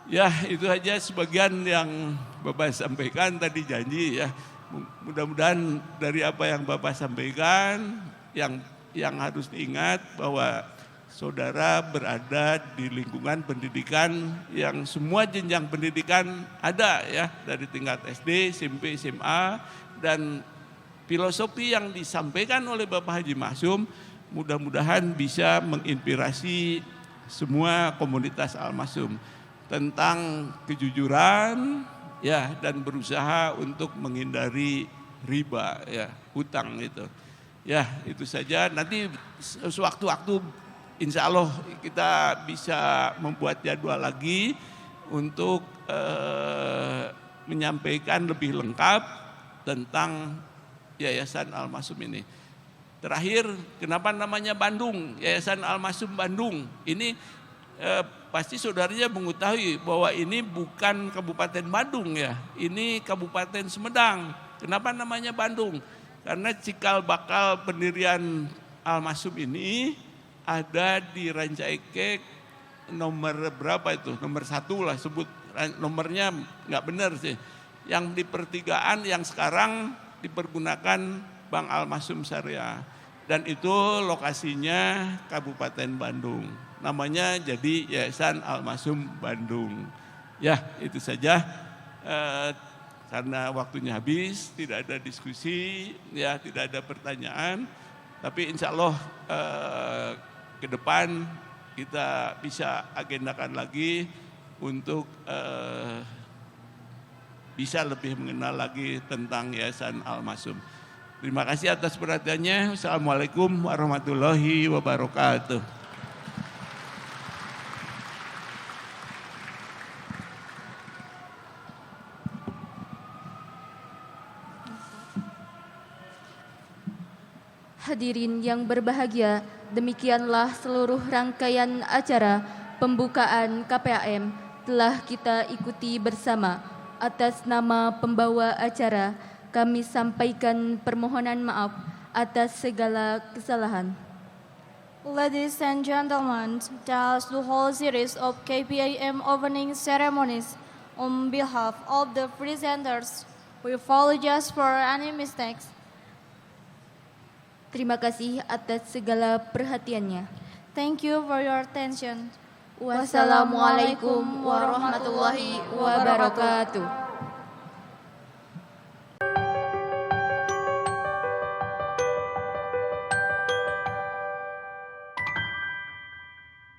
Ya itu aja sebagian yang Bapak sampaikan tadi janji ya. Mudah-mudahan dari apa yang Bapak sampaikan yang harus diingat bahwa saudara berada di lingkungan pendidikan yang semua jenjang pendidikan ada ya dari tingkat SD, SMP, SMA dan filosofi yang disampaikan oleh Bapak Haji Maksum mudah-mudahan bisa menginspirasi semua komunitas Al-Masum tentang kejujuran ya dan berusaha untuk menghindari riba ya, hutang itu. Ya, itu saja. Nanti sewaktu-waktu insya Allah kita bisa membuat jadwal lagi untuk menyampaikan lebih lengkap tentang Yayasan Al-Masum ini. Terakhir, kenapa namanya Bandung? Yayasan Al-Masum Bandung. Ini pasti saudaranya mengetahui bahwa ini bukan Kabupaten Bandung ya. Ini Kabupaten Sumedang. Kenapa namanya Bandung? Karena cikal bakal pendirian Al-Masum ini ada di Rancaikek nomor berapa itu? Nomor 1 lah sebut nomornya nggak benar sih. Yang di pertigaan yang sekarang dipergunakan Bank Al-Masum Syariah dan itu lokasinya Kabupaten Bandung. Namanya jadi Yayasan Al-Masum Bandung. Ya itu saja. Karena waktunya habis, tidak ada diskusi, ya tidak ada pertanyaan. Tapi insya Allah ke depan kita bisa agendakan lagi untuk bisa lebih mengenal lagi tentang Yayasan Al-Masum. Terima kasih atas perhatiannya. Assalamualaikum warahmatullahi wabarakatuh. Hadirin yang berbahagia, demikianlah seluruh rangkaian acara pembukaan KPAM telah kita ikuti bersama. Atas nama pembawa acara, kami sampaikan permohonan maaf atas segala kesalahan. Ladies and gentlemen, thus the whole series of KPAM opening ceremonies. On behalf of the presenters, we apologize for any mistakes. Terima kasih atas segala perhatiannya. Thank you for your attention. Wassalamualaikum warahmatullahi wabarakatuh.